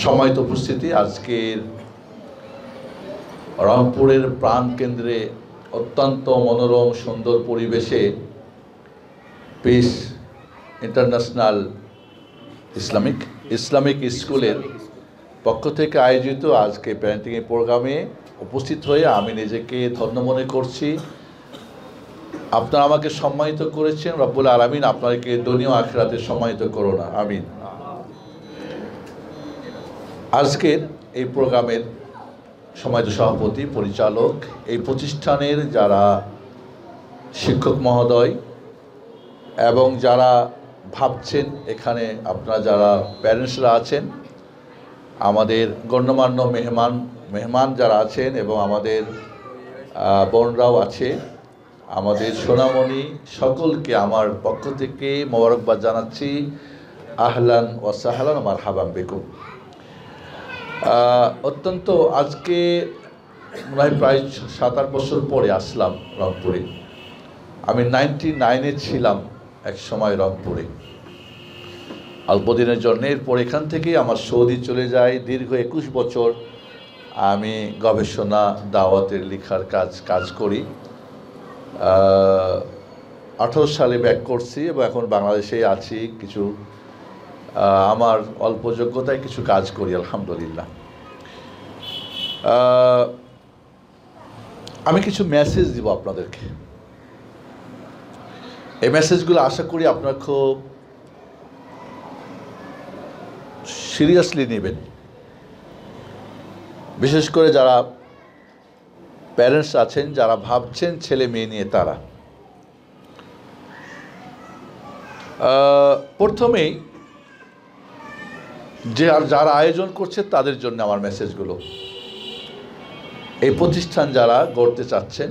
সম্মানিত উপস্থিতি, আজকের রংপুরের প্রাণকেন্দ্রে অত্যন্ত মনোরম সুন্দর পরিবেশে পিস ইন্টারন্যাশনাল ইসলামিক স্কুলের পক্ষ থেকে আয়োজিত আজকে প্যারেন্টিং প্রোগ্রামে উপস্থিত হয়ে আমি নিজেকে ধন্য মনে করছি। আপনারা আমাকে সম্মানিত করেছেন, রব্বুল আলামিন আপনাকে দুনিয়া ও আখিরাতে সম্মানিত করুন, আমিন। আজকের এই প্রোগ্রামের সম্মানিত সভাপতি, পরিচালক, এই প্রতিষ্ঠানের যারা শিক্ষক মহোদয় এবং যারা ভাবছেন, এখানে আপনারা যারা প্যারেন্টসরা আছেন, আমাদের গণ্যমান্য মেহমান যারা আছেন এবং আমাদের বোনরাও আছে, আমাদের সোনামণি, সকলকে আমার পক্ষ থেকে মোবারকবাদ জানাচ্ছি। আহলান ওয়া সাহলান মারহাবান বিকুম। অত্যন্ত আজকে প্রায় 7-8 বছর পরে আসলাম রংপুরে। আমি 99-এ ছিলাম এক সময় রংপুরে অল্পদিনের জন্য। এরপর এখান থেকেই আমার সৌদি চলে যায়। দীর্ঘ 21 বছর আমি গবেষণা দাওয়াতের লেখার কাজ করি। 18 সালে ব্যাক করছি এবং এখন বাংলাদেশে আছি। কিছু আমার অল্প যোগ্যতায় কিছু কাজ করি, আলহামদুলিল্লাহ। আমি কিছু মেসেজ দিব আপনাদেরকে। এই মেসেজগুলো আশা করি আপনারা খুব সিরিয়াসলি নেবেন, বিশেষ করে যারা প্যারেন্টস আছেন, যারা ভাবছেন ছেলে মেয়ে নিয়ে। তারা প্রথমেই যারা আয়োজন করছে তাদের জন্য আমার মেসেজগুলো। এই প্রতিষ্ঠান যারা গড়তে চাচ্ছেন,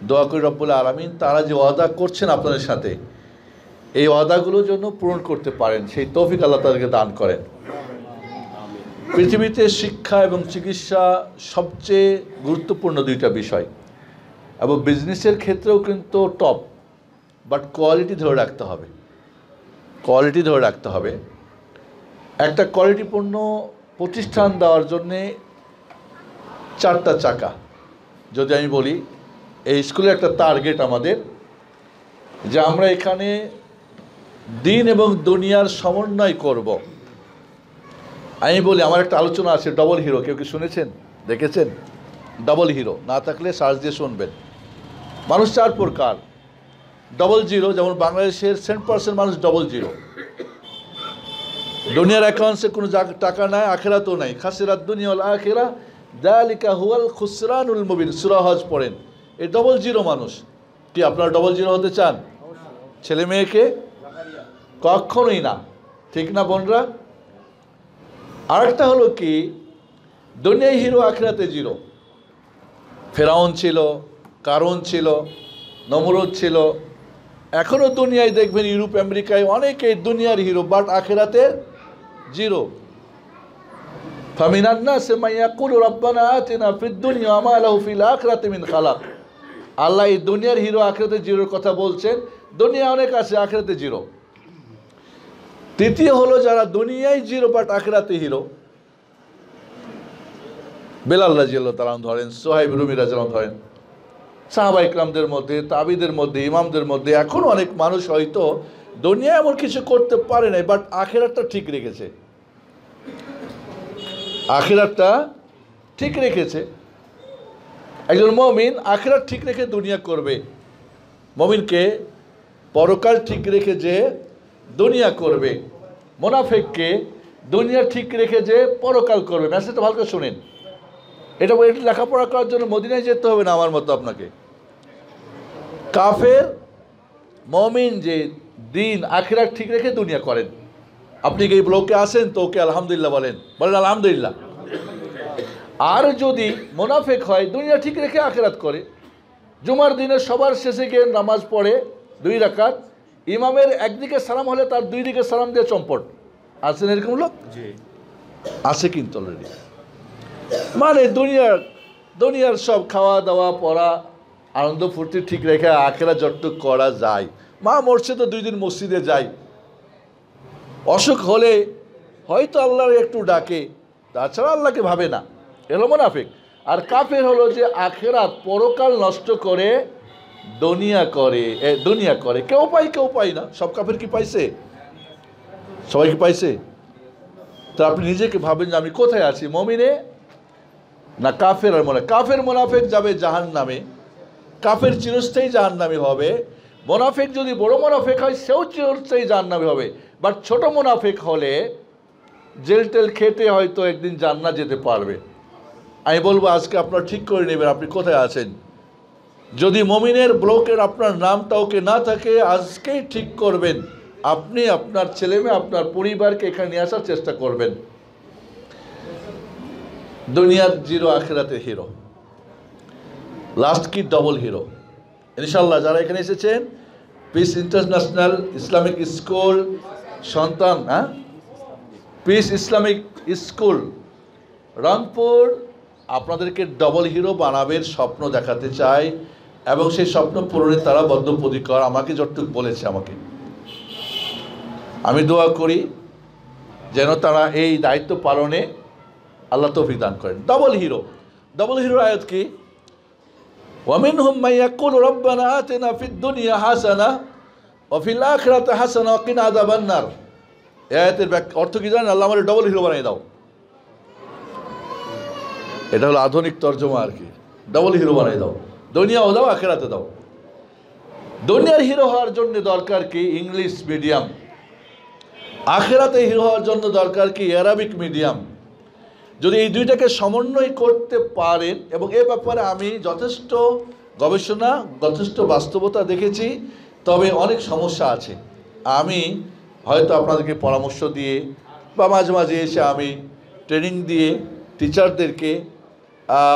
দোয়া করি রব্বুল আলামিন তারা যে ওয়াদা করছেন আপনাদের সাথে, এই ওয়াদাগুলোর জন্য পূরণ করতে পারেন, সেই তৌফিক আল্লাহ তাদেরকে দান করেন। পৃথিবীতে শিক্ষা এবং চিকিৎসা সবচেয়ে গুরুত্বপূর্ণ দুইটা বিষয়, এবং বিজনেসের ক্ষেত্রেও কিন্তু টপ। বাট কোয়ালিটি ধরে রাখতে হবে, কোয়ালিটি ধরে রাখতে হবে। একটা কোয়ালিটিপূর্ণ প্রতিষ্ঠান দেওয়ার জন্যে 4টা চাকা। যদি আমি বলি, এই স্কুলে একটা টার্গেট আমাদের, যে আমরা এখানে দিন এবং দুনিয়ার সমন্বয় করব। আমি বলি, আমার একটা আলোচনা আছে ডবল হিরো, কেউ কি শুনেছেন, দেখেছেন? ডবল হিরো না থাকলে সার্চ দিয়ে শুনবেন। মানুষ 4 প্রকার। ডবল জিরো, যেমন বাংলাদেশের 7% মানুষ ডবল জিরো। দুনিয়ার অ্যাকাউন্টসে কোনো টাকা নাই, আখেরাতেও নাই। খাসিরাত দুনিয়া ওয়াল আখিরা যালিকা হুয়াল খুসরানুল মুবিন, সূরা হজ পড়েন। এই ডবল জিরো মানুষ। কি আপনারা ডবল জিরো হতে চান? ছেলে মেয়েকে কখনোই না, ঠিক না বোনরা? আরেকটা হলো কি, দুনিয়ায় হিরো, আখিরাতে জিরো। ফেরাউন ছিল, কারুন ছিল, নমরুদ ছিল। এখনও দুনিয়ায় দেখবেন ইউরোপ আমেরিকায় অনেকেই দুনিয়ার হিরো, বাট আখিরাতে জিরো। ফামিনান নাসি মান ইয়াকুলু রাব্বানা আতিনা ফিদ দুনিয়া ওয়া মা লাহু ফিল আখিরাতি মিন খালাক। আল্লাহ এই দুনিয়ার হিরো আখিরাতে জিরোর কথা বলছেন। দুনিয়া অনেক আছে, আখিরাতে জিরো। তৃতীয় হলো যারা দুনিয়ায় জিরো বাট আখিরাতে হিরো। বেলাল রাদিয়াল্লাহু তাআলা ধরেন, সোহাইব রুমি রাদিয়াল্লাহু ধরেন, সাহাবা ইকরামদের মধ্যে, তাবিদের মধ্যে, ইমামদের মধ্যে এখনও অনেক মানুষ হয়তো দুনিয়ায় এমন কিছু করতে পারে নাই, বাট আখিরাতটা ঠিক রেখেছে। আখিরাতটা ঠিক রেখেছে। একজন মুমিন আখিরাত ঠিক রেখে দুনিয়া করবে। মুমিনকে পরকাল ঠিক রেখে যে দুনিয়া করবে। মুনাফিককে দুনিয়া ঠিক রেখে যে পরকাল করবে। মেসেজটা ভালো করে শুনেন। এটা লেখাপড়া করার জন্য মদিনায় যেতে হবে না আমার মতো আপনাকে। কাফের মুমিন যে দিন আখিরাত ঠিক রেখে দুনিয়া করেন। আপনি কি এই ব্লকে আসেন তো ওকে আলহামদুলিল্লাহ বলেন আলহামদুলিল্লাহ। আর যদি মুনাফিক হয়, দুনিয়া ঠিক রেখে আখিরাত করে, জুমার দিনে সবার শেষে গিয়ে নামাজ পড়ে 2 রাকাত, ইমামের একদিকে সালাম হলে তার 2 দিকে সালাম দিয়ে চম্পট। আছেন এরকম লোক? আছে কিন্তু অলরেডি। মানে দুনিয়ার সব খাওয়া দাওয়া, পড়া, আনন্দ ফুর্তি ঠিক রেখে আখিরাত যতটুকু করা যায়। মা মরছে তো 2 দিন মসজিদে যাই, অসুখ হলে হয়তো আল্লাহর একটু ডাকে, তাছাড়া আল্লাহকে ভাবে না, এলো মুনাফিক। আর কাফের হলো যে আখেরাত পরকাল নষ্ট করে দুনিয়া করে, কেউ পায় না। সব কাফের কি পাইছে? সবাই কি পাইছে? তো আপনি নিজেকে ভাবেন যে আমি কোথায় আছি, মমিনে না কাফের? আর কাফের মুনাফিক যাবে জাহান্নামে, কাফের চিরস্থায়ী জাহান্নামী হবে। মুনাফিক যদি বড় মুনাফিক হয় সেও চিরস্থায়ী জাহান্নামী হবে। বাট ছোট মুনাফিক হলে জেল টেল খেতে হয়তো একদিন জান্নাত যেতে পারবে। আমি বলবো আজকে আপনারা ঠিক করে নেবেন আপনি কোথায় আছেন। যদি মমিনের ব্লকের আপনার নামটাওকে না থাকে, আজকেই ঠিক করবেন আপনি আপনার ছেলেমেয়ে আপনার পরিবারকে এখানে নিয়ে আসার চেষ্টা করবেন। দুনিয়ার জিরো, আখেরাতে হিরো, লাস্ট কি ডবল হিরো। ইনশাল্লাহ যারা এখানে এসেছেন, পিস ইন্টারন্যাশনাল ইসলামিক স্কুল সন্তান, পিস ইসলামিক স্কুল রংপুর আপনাদেরকে ডবল হিরো বানাবের স্বপ্ন দেখাতে চায়, এবং সেই স্বপ্ন পূরণে তারা বদ্ধপরিকর। আমাকে যতটুকু বলেছে, আমি দোয়া করি যেন তারা এই দায়িত্ব পালনে আল্লাহ তৌফিক দান করেন। ডবল হিরো আয়াত কি? ওয়ামিনহুম মান ইয়াকুলু রাব্বানা আতিনা ফিদ দুনিয়া হাসানা ওয়া ফিল আখিরাতি হাসানা ওয়া কিনা আযাবান নার। এই আয়াতের অর্থ কি জানেন? আল্লাহ আমাদের ডবল হিরো বানিয়ে দাও। এটা হলো আধুনিক তর্জমা আর কি। ডবল হিরো বানিয়ে দাও, দুনিয়াও দাও আখিরাতে দাও। দুনিয়ার হিরো হওয়ার জন্য দরকার কি? English medium. আখিরাতে হিরো হওয়ার জন্য দরকার কি? Arabic medium. যদি এই দুইটাকে সমন্বয় করতে পারেন, এবং এ ব্যাপারে আমি যথেষ্ট গবেষণা, যথেষ্ট বাস্তবতা দেখেছি, তবে অনেক সমস্যা আছে। আমি হয়তো আপনাদেরকে পরামর্শ দিয়ে বা মাঝে মাঝে এসে আমি ট্রেনিং দিয়ে টিচারদেরকে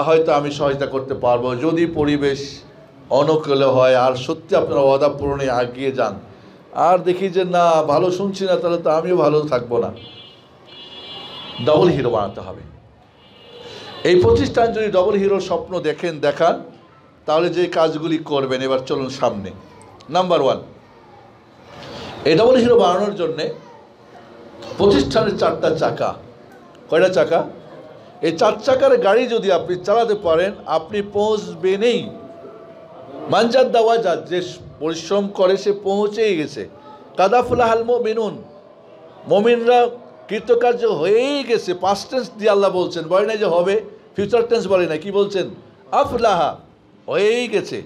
হয়তো আমি সহায়তা করতে পারবো, যদি পরিবেশ অনুকূলে হয়। আর সত্যি আপনারা ওয়াদা পূরণে এগিয়ে যান। আর দেখি যে না, ভালো শুনছি না, তাহলে তো আমিও ভালো থাকবো না। ডবল হিরো বানাতে হবে। এই প্রতিষ্ঠান যদি ডবল হিরোর স্বপ্ন দেখান, তাহলে যে কাজগুলি করবেন, এবার চলুন সামনে। নাম্বার 1, এই ডবল হিরো বানানোর জন্যে প্রতিষ্ঠানের 4টা চাকা। কয়টা চাকা? এই 4 চাকার গাড়ি যদি আপনি চালাতে পারেন, আপনি পৌঁছবেনই। মানজাদ দাওয়াজাত, যে পরিশ্রম করে সে পৌঁছেই গেছে। কাদাফুলাহাল মুমিনুন, মুমিনরা কৃতকার্য হয়েই গেছে। পাস্ট টেন্স দিয়ে আল্লাহ বলছেন, বলে নাই যে হবে, ফিউচার টেন্স বলে না, কি বলছেন? আফলাহা, হয়েই গেছে।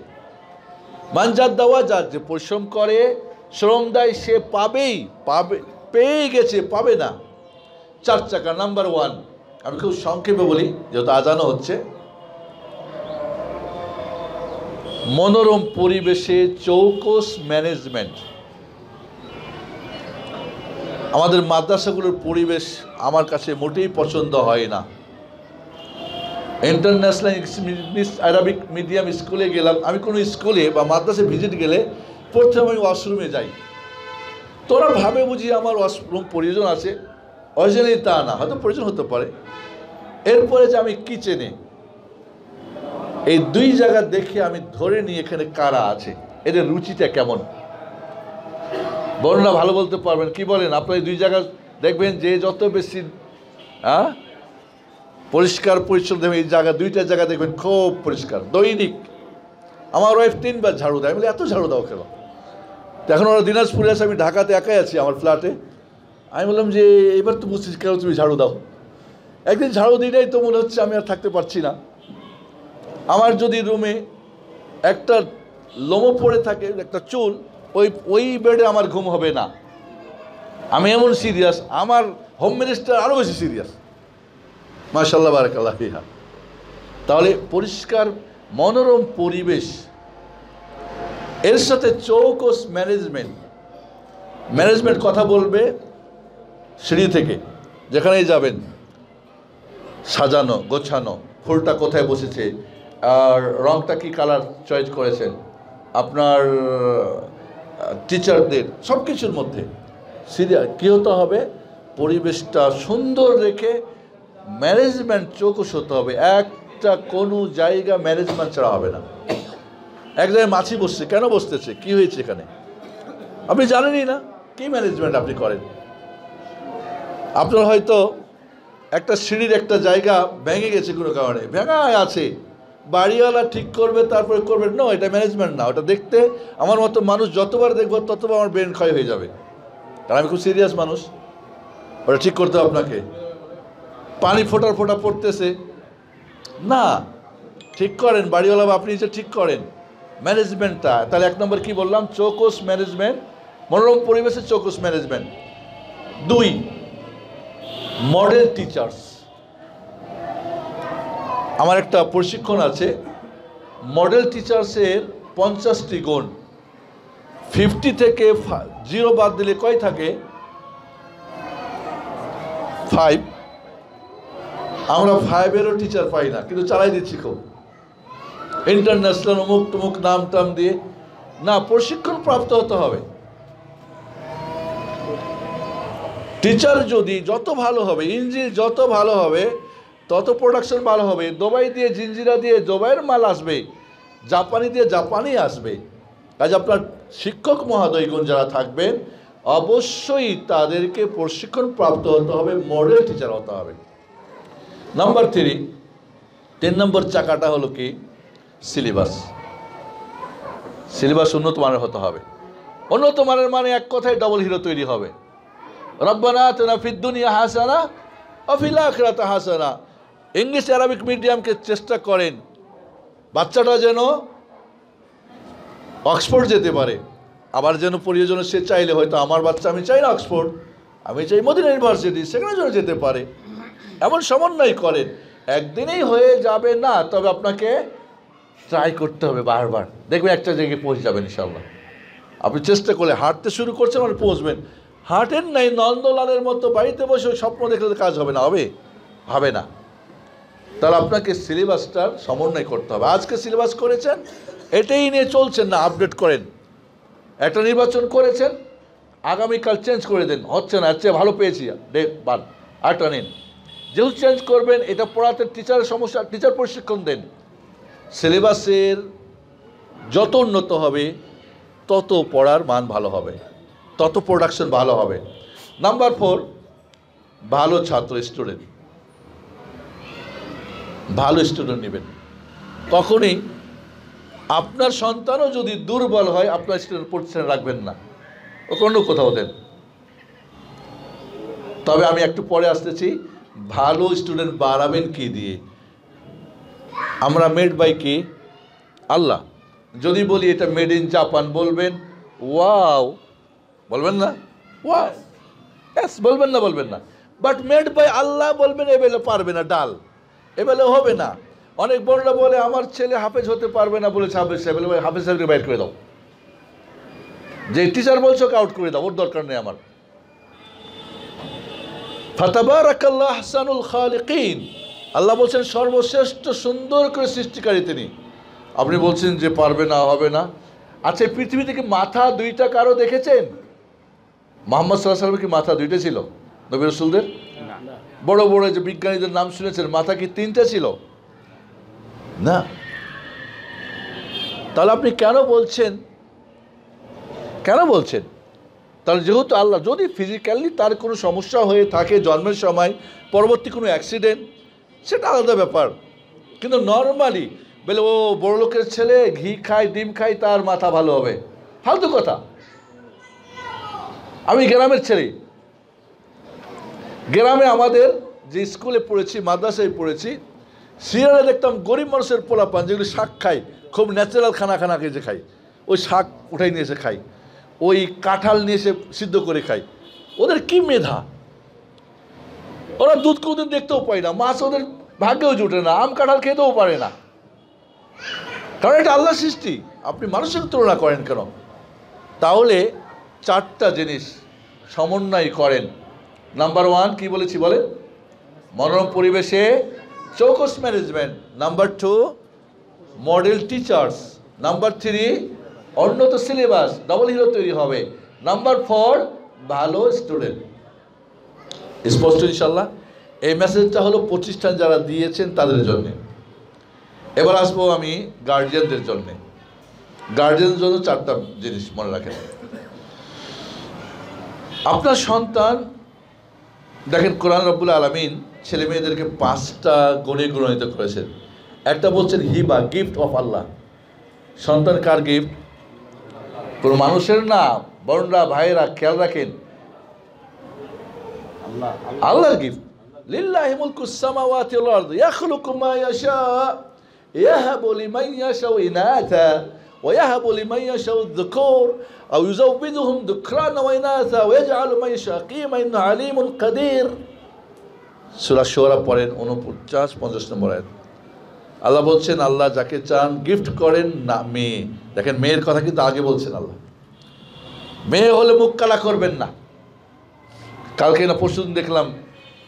মানজাদ দাওয়াজাত, যে পরিশ্রম করে, শ্রম দেয়, সে পেয়েই গেছে, পাবে না। 4 চাকা। নাম্বার 1, আমি খুব সংক্ষেপে বলি যেহেতু আজানো হচ্ছে। মনোরম পরিবেশে চৌকস ম্যানেজমেন্ট। আমাদের মাদ্রাসাগুলোর পরিবেশ আমার কাছে মোটেই পছন্দ হয় না। ইন্টারন্যাশনাল আরবিক মিডিয়াম স্কুলে গেলাম, আমি কোনো স্কুলে বা মাদ্রাসায় ভিজিট গেলে প্রথমে আমি ওয়াশরুমে যাই। তোরা ভাবে বুঝি আমার ওয়াশরুম প্রয়োজন আছে, অরিজিনালি তা না, হয়তো প্রয়োজন হতে পারে। এরপরে যে আমি কিচেনে, এই 2 জায়গা দেখে আমি ধরে নিই এখানে কারা আছে, এদের রুচিটা কেমন। বড়রা ভালো বলতে পারবেন, কি বলেন আপনার? এই 2 জায়গা দেখবেন যে যত বেশি পরিষ্কার পরিচ্ছন্ন দেখবেন, এই জায়গা 2টা জায়গা দেখবেন খুব পরিষ্কার। দৈনিক আমার ওয়াইফ 3 বার ঝাড়ু দেয়। আমি বলি এত ঝাড়ু দাও কেন? এখন ওরা দিনাজপুরে আছে, আমি ঢাকাতে একাই আছি আমার ফ্ল্যাটে। আমি বললাম যে এবার তো বুঝছিস কেন তুমি ঝাড়ু দাও। একদিন ঝাড়ু দিলেই তো মনে হচ্ছে আমি আর থাকতে পারছি না। আমার যদি রুমে একটা লোমো পড়ে থাকে, একটা চুল, ওই বেডে আমার ঘুম হবে না। আমি এমন সিরিয়াস, আমার হোম মিনিস্টার আরও বেশি সিরিয়াস। মাশাআল্লাহ, বারাকাল্লাহ ফিহা। তাহলে পরিষ্কার মনোরম পরিবেশ, এর সাথে চৌকস ম্যানেজমেন্ট কথা বলবে সিঁড়ি থেকে, যেখানেই যাবেন, সাজানো গোছানো, ফুলটা কোথায় বসেছে, আর রংটা কি কালার চয়েস করেছেন, আপনার টিচারদের সব কিছুর মধ্যে কী হতে হবে? পরিবেশটা সুন্দর রেখে ম্যানেজমেন্ট চৌকস হতে হবে। একটা কোনো জায়গা ম্যানেজমেন্ট ছাড়া হবে না। এক জায়গায় মাছি বসছে, কেন বসতেছে, কি হয়েছে এখানে, আপনি জানেনই না, কি ম্যানেজমেন্ট আপনি করেন? আপনার হয়তো একটা সিঁড়ির একটা জায়গা ভেঙে গেছে কোনো কারণে, ভেঙায় আছে, বাড়িওয়ালা ঠিক করবে তারপরে করবে, না এটা ম্যানেজমেন্ট না। ওটা দেখতে আমার মতো মানুষ যতবার দেখবো ততবার আমার ব্রেন ক্ষয় হয়ে যাবে, কারণ আমি খুব সিরিয়াস মানুষ। ওটা ঠিক করতে হবে আপনাকে। পানি ফোটার ফোটা পড়তেছে না, ঠিক করেন বাড়িওয়ালা বা আপনি যে ঠিক করেন ম্যানেজমেন্টটা। তাহলে 1 নম্বর কি বললাম? চৌকস ম্যানেজমেন্ট, মনোরম পরিবেশে চৌকস ম্যানেজমেন্ট। 2, model teachers. আমার একটা প্রশিক্ষণ আছে, মডেল টিচার্সের 50টি গুণ। 50 থেকে 0 বাদ দিলে কয় থাকে? 5। আমরা 5-এরও টিচার পাই না, কিন্তু চালাই দিচ্ছি খুব ইন্টারন্যাশনাল অমুক তমুক নাম টাম দিয়ে। না, প্রশিক্ষণ প্রাপ্ত হতে হবে। টিচার যদি যত ভালো হবে, ইঞ্জিন যত ভালো হবে, তত প্রোডাকশন ভালো হবে। দুবাই দিয়ে জিঞ্জিরা দিয়ে দুবাইয়ের মাল আসবে, জাপানি দিয়ে জাপানি আসবে। কাজ আপনার শিক্ষক মহোদয়গণ যারা থাকবেন অবশ্যই তাদেরকে প্রশিক্ষণ প্রাপ্ত হতে হবে, মডেল টিচার হতে হবে। নাম্বার 3 নম্বর চাকাটা হলো কি? সিলেবাস। সিলেবাস উন্নত মানের হতে হবে। উন্নত মানের মানে এক কথায় ডবল হিরো তৈরি হবে। রব্বানা আতিনা ফিদ দুনিয়া হাসানা ওয়া ফিল আখিরাতি হাসানা। ইংলিশ আরবিক মিডিয়ামকে চেষ্টা করেন বাচ্চাটা যেন অক্সফোর্ড যেতে পারে, আবার যেন প্রয়োজন সে চাইলে, হয়তো আমার বাচ্চা আমি চাই না অক্সফোর্ড, আমি চাই মদিনা ইউনিভার্সিটি, সেখানে যেন যেতে পারে, এমন সমন্বয় করেন। একদিনেই হয়ে যাবে না, তবে আপনাকে ট্রাই করতে হবে বারবার, দেখবেন একটা জায়গায় পৌঁছে যাবেন ইনশাল্লাহ। আপনি চেষ্টা করলে হাঁটতে শুরু করছেন মানে পৌঁছবেন। হাঁটেন নাই নন্দলালের মতো বাড়িতে বসে স্বপ্ন দেখলে কাজ হবে না, হবে না। তাহলে আপনাকে সিলেবাসটার সমন্বয় করতে হবে। আজকে সিলেবাস করেছেন, এটাই নিয়ে চলছেন না, আপডেট করেন। একটা নির্বাচন করেছেন, আগামীকাল চেঞ্জ করে দেন, হচ্ছে না, এর চেয়ে ভালো পেয়েছি, বাদ, আরেকটা নিন। যেহেতু চেঞ্জ করবেন, এটা পড়াতে টিচারের সমস্যা, টিচার প্রশিক্ষণ দেন। সিলেবাসের যত উন্নত হবে তত পড়ার মান ভালো হবে, তত প্রোডাকশন ভালো হবে। নাম্বার 4, ভালো ছাত্র স্টুডেন্ট। ভালো স্টুডেন্ট নেবেন। তখনই আপনার সন্তানও যদি দুর্বল হয়, আপনার স্টুডেন্ট প্রতিষ্ঠানে রাখবেন না, ও অন্য কোথাও দেন। তবে আমি একটু পরে আসতেছি, ভালো স্টুডেন্ট বাড়াবেন কি দিয়ে? আমরা মেড বাই কি? আল্লাহ। যদি বলি এটা মেড ইন জাপান, বলবেন ওয়াও, বলবেন না? ওয়াও, এস বলবেন না। বাট মেড বাই আল্লাহ বলবেন, এবেলে পারবে না, ডাল এবেলে হবে না। অনেক বড়রা বলে আমার ছেলে হাফেজ হতে পারবে না, বলেছে হাফেজ সাহেব, হাফেজ সাহেবকে বাইর করে দাও, যে টিচার বলছো ওকে আউট করে দাও, ওর দরকার নেই আমার। ফাতাবারাকাল্লাহু আহসানুল খালিকিন। আল্লাহ বলছেন সর্বশ্রেষ্ঠ সুন্দর করে সৃষ্টিকারী তিনি। আপনি বলছেন যে পারবে না, হবে না। আচ্ছা, পৃথিবী থেকে মাথা 2টা কারো দেখেছেন? মুহাম্মদ সাল্লাল্লাহু আলাইহি ওয়াসাল্লাম কি মাথা 2টা ছিল নবী রাসূলদের? বড় বড় যে বিজ্ঞানীদের নাম শুনেছেন, মাথা কি 3টা ছিল? না। তাহলে আপনি কেন বলছেন? তাহলে যেহেতু আল্লাহ, যদি ফিজিক্যালি তার কোনো সমস্যা হয়ে থাকে জন্মের সময়, পরবর্তী কোনো অ্যাক্সিডেন্ট, সেটা আলাদা ব্যাপার। কিন্তু নর্মালি বলে ও বড় লোকের ছেলে, ঘি খায় ডিম খায়, তার মাথা ভালো হবে, ফালতু কথা। আমি গ্রামের ছেলে, গ্রামে আমাদের যে স্কুলে পড়েছি, মাদ্রাসায় পড়েছি, সিরিয়ালে দেখতাম গরিব মানুষের পোলাপান যেগুলো শাক খায়, খুব ন্যাচারাল খানা যে খায়, ওই শাক উঠাই নিয়ে এসে খায়, ওই কাঁঠাল নিয়ে এসে সিদ্ধ করে খায়। ওদের কি মেধা! ওরা দুধ কোনোদিন দেখতেও পায় না, মাছ ওদের ভাগ্যেও জুটে না, আম কাঁঠাল খেতেও পারে না, কারণ এটা আল্লাহ সৃষ্টি। আপনি মানুষের তুলনা করেন কেন? তাহলে 4টা জিনিস সমন্বয় করেন। নাম্বার 1 কি বলেছি বলেন? মনোরম পরিবেশে চৌকস management. Number 2 model teachers. Number 3 উন্নত সিলেবাস, ডবল হিরো তৈরি হবে। নাম্বার 4 ভালো স্টুডেন্ট। স্পষ্ট ইনশাল্লাহ? এই মেসেজটা হলো প্রতিষ্ঠান যারা দিয়েছেন তাদের জন্য। এবার আসবো আমি গার্জিয়ানদের জন্য। গার্জিয়ানদের জন্য 4টা জিনিস মনে রাখেন। আপনার সন্তান দেখেন কোরআন রব্বুল আলামিন ছেলে মেয়েদেরকে 5টা গুণে গুণান্বিত করেছেন। একটা বলছেন হিবা, গিফট অফ আল্লাহ। সন্তান কার গিফট? কোনো মানুষের না। বোনরা, ভাইয়েরা খেয়াল রাখেন, আল্লাহর গিফট। লিল্লাহি মুলকুস সামাওয়াতি ওয়াল আরদ ইয়াখলুকু মা ইয়াশা ইয়াহাবু লিমান ইয়াশাউ ইনাথা ওয়া ইয়াহাবু লিমান ইয়াশাউ যুকুর আও ইউযাওবিজুহুম যুকরানা ওয়া ইনাথা ওয়া ইয়াজআলু মান ইয়াশা কিমা ইন্নাহু আলিমুন কাদির। সূরা শুআরা পড়েন 49-50 নম্বর আয়াত। আল্লাহ বলছেন আল্লাহ যাকে চান গিফট করেন না মেয়ে। দেখেন মেয়ের কথা কিন্তু আগে বলছেন আল্লাহ। মেয়ে হলে মুখ কালা করবেন না। কালকে না পরশুদিন দেখলাম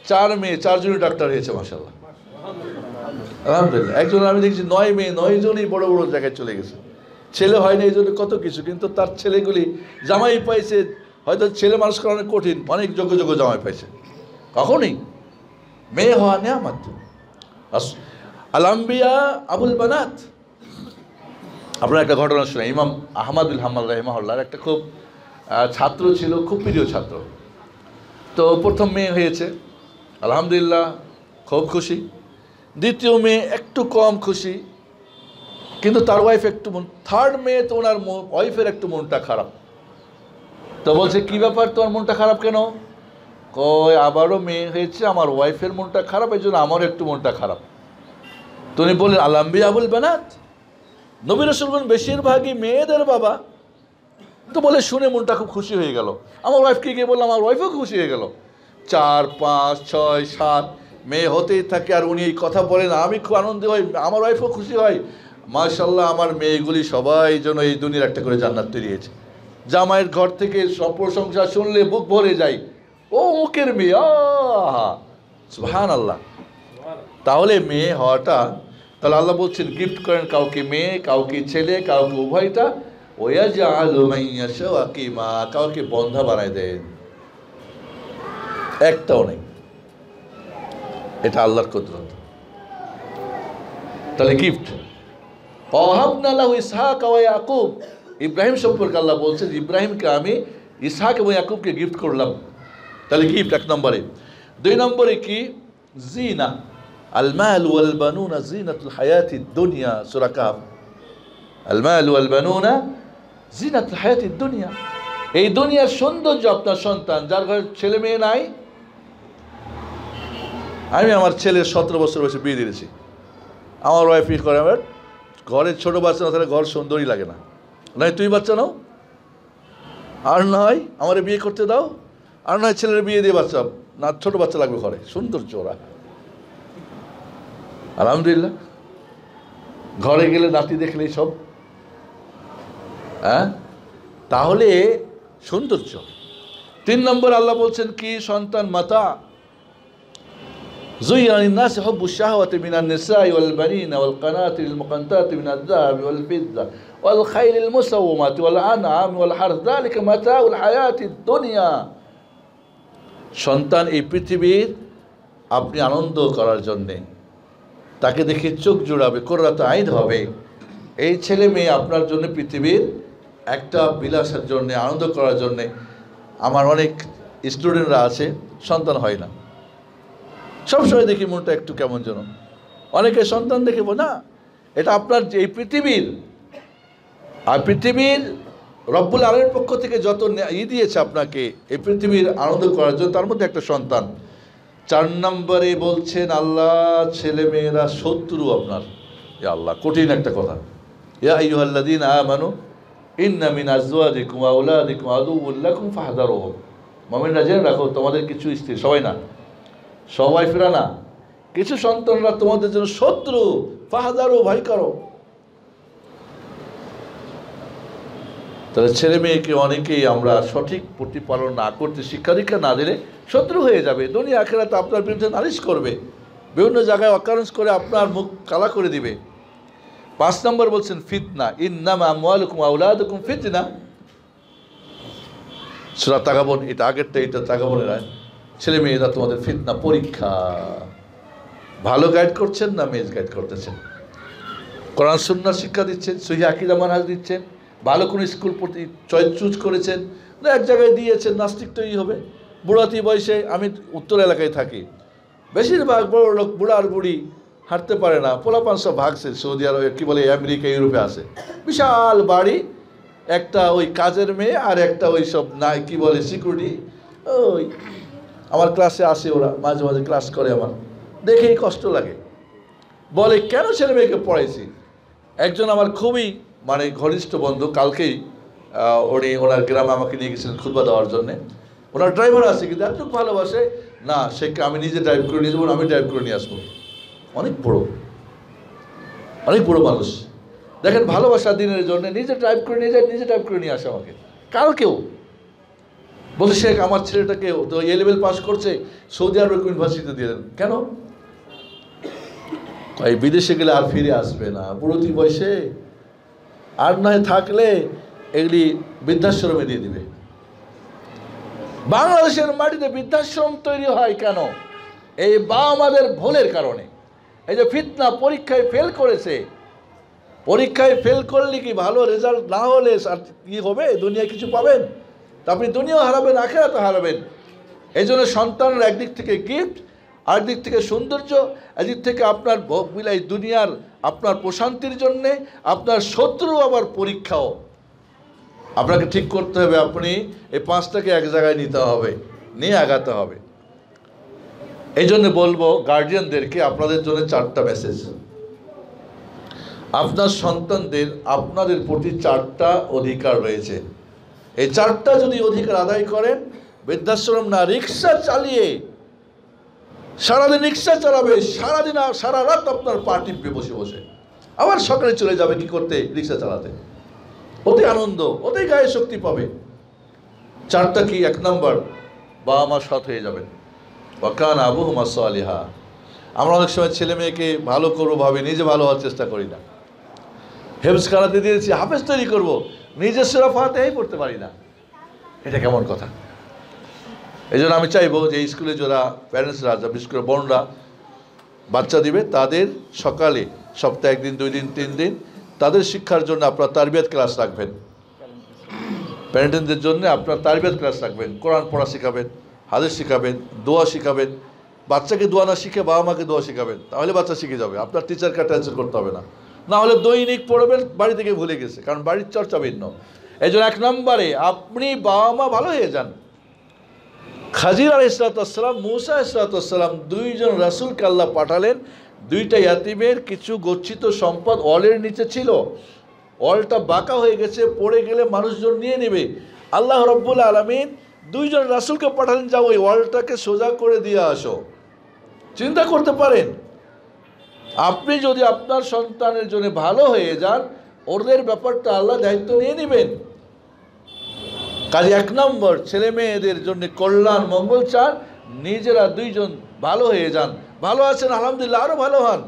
4 মেয়ে 4 জনই ডাক্তার হয়েছে, মাশাআল্লাহ, আলহামদুলিল্লাহ। একজন আমি দেখছি 9 মেয়ে 9 জনই বড় বড় জায়গায় চলে গেছে। ছেলে হয়নি এই জন্য কত কিছু, কিন্তু তার ছেলেগুলি জামাই পাইছে। হয়তো ছেলে মানুষ করা অনেক কঠিন, অনেক যোগ্য যোগ্য জামাই পাইছে। কখনই মেয়ে হওয়া নেয়ামত। আল আম্বিয়া আবুল বানাত। আপনার একটা ঘটনা শুনে, ইমাম আহমদ বিন হাম্বল রাহিমাহুল্লাহর একটা খুব ছাত্র ছিল, খুব প্রিয় ছাত্র। তো প্রথম মেয়ে হয়েছে, আলহামদুলিল্লাহ খুব খুশি। দ্বিতীয় মেয়ে একটু কম খুশি, কিন্তু তার ওয়াইফ একটু থার্ড মেয়ে তো ওনার ওয়াইফের একটু মনটা খারাপ। তো বলছে কি ব্যাপার, তোমার মনটা খারাপ কেন? কয় আবারও মেয়ে হয়েছে, আমার ওয়াইফের মনটা খারাপ, এই জন্য আমারও একটু মনটা খারাপ। তো উনি বললেন আল আম্বিয়া আবুল বানাত, নবী রাসূলগণ বেশিরভাগই মেয়েদের বাবা। তো বলে শুনে মনটা খুব খুশি হয়ে গেল। আমার ওয়াইফকে গিয়ে বললাম, আমার ওয়াইফও খুশি হয়ে গেল। 4, 5, 6, 7 মেয়ে হতেই থাকে, আর উনি এই কথা বলেন, আমি খুব আনন্দ হই, আমার ওয়াইফও খুশি হয়। মাশাআল্লাহ, আমার মেয়েগুলি সবাই যেন এই দুনিয়ার একটা করে জান্নাত তৈরি হয়েছে। জামাইয়ের ঘর থেকে সব প্রশংসা শুনলে বুক ভরে যায়, ও মুখের মেয়ে, আহা সুবহানাল্লাহ। তাহলে মেয়ে হওয়াটা, তাহলে আল্লাহ বলছেন গিফট করেন কাউকে মেয়ে, কাউকে ছেলে, কাউকে উভয়টা। ওয়াজআলু মান ইয়াশাউ আকিমা, কাউকে বন্ধা বানায় দেন, একটাও নেই। এটা আল্লাহর কুদরত। তাহলে গিফট। ওয়াহাবনা লাহু ইসহাক ওয়া ইয়াকুব, ইব্রাহিম সম্পর্কে আল্লাহ বলছেন ইব্রাহিমকে আমি ইসহাক এবং ইয়াকুবকে গিফট করলাম। তাহলে গিফট 1 নম্বরে। 2 নম্বরে কি? জিনা। আল মাল ওয়াল বানুনা জিনাতুল হায়াতিদ দুনিয়া, সূরা কাহফ। আল মাল ওয়াল বানুনা জিনাতুল হায়াতিদ দুনিয়া, এই দুনিয়ার সৌন্দর্য আপনার সন্তান। যার ঘরে ছেলে মেয়ে নাই, আমি আমার ছেলের 17 বছর বয়সে বিয়ে দিয়েছি। আমার ওয়াইফ ই করে, আমার ঘরের ছোটো বাচ্চা না তাহলে ঘর সুন্দরই লাগে না। নয় তুই বাচ্চা নাও, আর নয় আমার বিয়ে করতে দাও, আর নয় ছেলের বিয়ে দিয়ে বাচ্চা না, ছোটো বাচ্চা লাগবে ঘরে, সৌন্দর্য ওরা। আলহামদুলিল্লাহ, ঘরে গেলে নাতি দেখলেই সব, হ্যাঁ, তাহলে সৌন্দর্য। 3 নম্বর আল্লাহ বলছেন কি? সন্তান মাতা। زين للناس حب الشهوة من النساء والبنين والقناطر المقنطرة من الذهب والفضة والخيل المسومة والأنعام والحرث ذلك متاع الحياة الدنيا। সন্তান এই পৃথিবীর আপনি আনন্দ করার জন্যে, তাকে দেখে চোখ জোড়াবে, কুররাত আইন হবে। এই ছেলে মেয়ে আপনার জন্য পৃথিবীর একটা বিলাসের জন্যে, আনন্দ করার জন্যে। আমার অনেক স্টুডেন্টরা আছে, সন্তান হয় না, সবসময় দেখি মনটা একটু কেমন যেন। অনেকে সন্তান দেখে না, এটা আপনার যে এই পৃথিবীর, আর পৃথিবীর রব্বুল আলামিনের পক্ষ থেকে যত দিয়েছে আপনাকে এই পৃথিবীর আনন্দ করার জন্য, তার মধ্যে একটা সন্তান। 4 নম্বরে বলছেন আল্লাহ ছেলে মেয়েরা শত্রু আপনার। ইয়া আল্লাহ, কঠিন একটা কথা। ইয়া আইয়ুহাল্লাযীনা আমানু ইন্না মিন আজওয়াজিকুম ওয়া আওলাদিকুম আদুউল লাকুম ফাহযারুহুম। মুমিনরা জেনে রাখো, তোমাদের কিছু স্ত্রী, সবাই না, সবাই ফেরা না, কিছু সন্তানরা তোমাদের জন্য শত্রু, ফাহযারু, ভয় করো। তাহলে ছেলে মেয়েকে অনেকেই আমরা সঠিক প্রতিপালন না করতে, শিক্ষা দীক্ষা না দিলে শত্রু হয়ে যাবে। দুনিয়া আখিরাতে আপনার বিরুদ্ধে নালিশ করবে, বিভিন্ন জায়গায় অকারেন্স করে আপনার মুখ কালা করে দিবে। 5 নম্বর বলছেন ফিতনা। ইন্নামা আমওয়ালুকুম ওয়া আওলাদুকুম ফিতনা, সূরা তাগাবুন। এটা আগেরটা, এটা তাগাবুনের আয়াত। ছেলে মেয়েরা তোমাদের ফিতনা, পরীক্ষা। ভালো গাইড করছেন না মেজ গাইড করতেছেন, কোরআন সুন্নাহ শিক্ষা দিচ্ছেন, সহিহ আকীদা মানহাজ দিচ্ছেন, ভালো কোনো স্কুল চুজ করেছেন, এক জায়গায় দিয়েছেন নাস্তিক তৈরি হবে, বুড়াতি বয়সে, আমি উত্তর এলাকায় থাকি, বেশিরভাগ বড় লোক বুড়া আর বুড়ি হাঁটতে পারে না, পোলাপান সব ভাগছে সৌদি আরবে, কী বলে আমেরিকা ইউরোপে আসে, বিশাল বাড়ি, একটা ওই কাজের মেয়ে আর একটা ওই সব নাই কী বলে সিকিউরিটি। ওই আমার ক্লাসে আসে ওরা, মাঝে মাঝে ক্লাস করে, আমার দেখেই কষ্ট লাগে। বলে কেন ছেলে মেয়েকে পড়াইছি। একজন আমার খুবই মানে ঘনিষ্ঠ বন্ধু, কালকেই ওনার গ্রামে আমাকে নিয়ে গেছিলেন খুতবা দেওয়ার জন্যে। ওনার ড্রাইভার আছে কিন্তু এত ভালোবাসে না, সে আমি নিজে ড্রাইভ করে নিয়ে যাবো, আমি ড্রাইভ করে নিয়ে আসবো। অনেক বড় মানুষ, দেখেন ভালোবাসা দিনের জন্য নিজে ড্রাইভ করে নিয়ে যায়, নিজে ড্রাইভ করে নিয়ে আসে আমাকে। কালকেও বলছে শেখ আমার ছেলেটাকে তো এ লেভেল পাস করছে, সৌদি আরবের ইউনিভার্সিটিতে দিয়ে দেন। কেন? এই বিদেশে গেলে আর ফিরে আসবে না, বুড়োতি বয়সে আর নয় থাকলে এগুলি বৃদ্ধাশ্রমে দিয়ে দিবে। বাংলাদেশের মাটিতে বৃদ্ধাশ্রম তৈরি হয় কেন? এই আমাদের ভুলের কারণে। এই যে ফিতনা, পরীক্ষায় ফেল করেছে, পরীক্ষায় ফেল করলে কি ভালো রেজাল্ট না হলে আর কি হবে? দুনিয়ায় কিছু পাবেন? তা আপনি দুনিয়াও হারাবেন, আখিরাতও হারাবেন। এই জন্য সন্তানের একদিক থেকে গিফট, আরেকদিক থেকে সৌন্দর্য, একদিক থেকে আপনার এই দুনিয়ার আপনার প্রশান্তির জন্যে, আপনার শত্রু আবার পরীক্ষাও। আপনাকে ঠিক করতে হবে, আপনি এই পাঁচটাকে এক জায়গায় নিতে হবে, নিয়ে আগাতে হবে। এই জন্য বলবো গার্জিয়ানদেরকে, আপনাদের জন্য 4টা মেসেজ। আপনার সন্তানদের আপনাদের প্রতি 4টা অধিকার রয়েছে। এই 4টা যদি অধিকার আদায় করেন, বৃদ্ধাশ্রম না, রিক্সা চালিয়ে সারাদিন রিক্সা চালাবে, সারাদিন সারা রাত আপনার পা টিপবে বসে বসে, আবার সকালে চলে যাবে কি করতে? রিক্সা চালাতে। ওতে আনন্দ, ওতে গায়ে শক্তি পাবে। 4টা কি? 1 নম্বর, বাবা মা সৎ হয়ে যাবেন। ওয়াকান আবুহুমা সালিহা। আমরা অনেক সময় ছেলে মেয়েকে ভালো করবো ভাবি, নিজে ভালো হওয়ার চেষ্টা করি না। হেফজ খানাতে দিয়েছি, হাফেজ তৈরি করবো, নিজের সূরা ফাতিহাই পড়তে পারি না। এটা কেমন কথা? এই জন্য আমি চাইবো যে স্কুলে যারা প্যারেন্টসরা, বিশেষ করে বোনরা বাচ্চা দিবে, তাদের সকালে সপ্তাহে 1 দিন 2 দিন 3 দিন তাদের শিক্ষার জন্য আপনার তারবিয়াত ক্লাস রাখবেন। প্যারেন্টদের জন্য আপনার তারবিয়াত ক্লাস রাখবেন, কোরআন পড়া শেখাবেন, হাদিস শেখাবেন, দোয়া শেখাবেন। বাচ্চাকে দোয়া না শিখে বাবা মাকে দোয়া শেখাবেন, তাহলে বাচ্চা শিখে যাবে। আপনার টিচারকে টেনশন করতে হবে না। না হলে দৈনিক পড়বেন, বাড়ি থেকে ভুলে গেছে, কারণ বাড়ির চর্চা ভিন্ন। এই জন্য 1 নম্বরে আপনি বাবা মা ভালো হয়ে যান। খাজির আলাইহিসসালাম, মূসা আলাইহিসসালাম, 2 জন রাসূলকে আল্লাহ পাঠালেন। 2টা ইয়াতিমের কিছু গচ্ছিত সম্পদ ওয়ালের নিচে ছিল, ওয়ালটা বাঁকা হয়ে গেছে, পড়ে গেলে মানুষজন নিয়ে নেবে। আল্লাহ রাব্বুল আলামিন 2 জন রাসূলকে পাঠালেন, যাও ওই ওয়ালটাকে সোজা করে দিয়ে আসো। চিন্তা করতে পারেন, আপনি যদি আপনার সন্তানের জন্য ভালো হয়ে যান, ওদের ব্যাপারটা আল্লাহ দায়িত্ব নিয়ে নেবেন। কাজে 1 নম্বর, ছেলে মেয়েদের জন্য কল্যাণ মঙ্গল চান, নিজেরা 2 জন ভালো হয়ে যান। ভালো আছেন আলহামদুলিল্লাহ, আরও ভালো হন।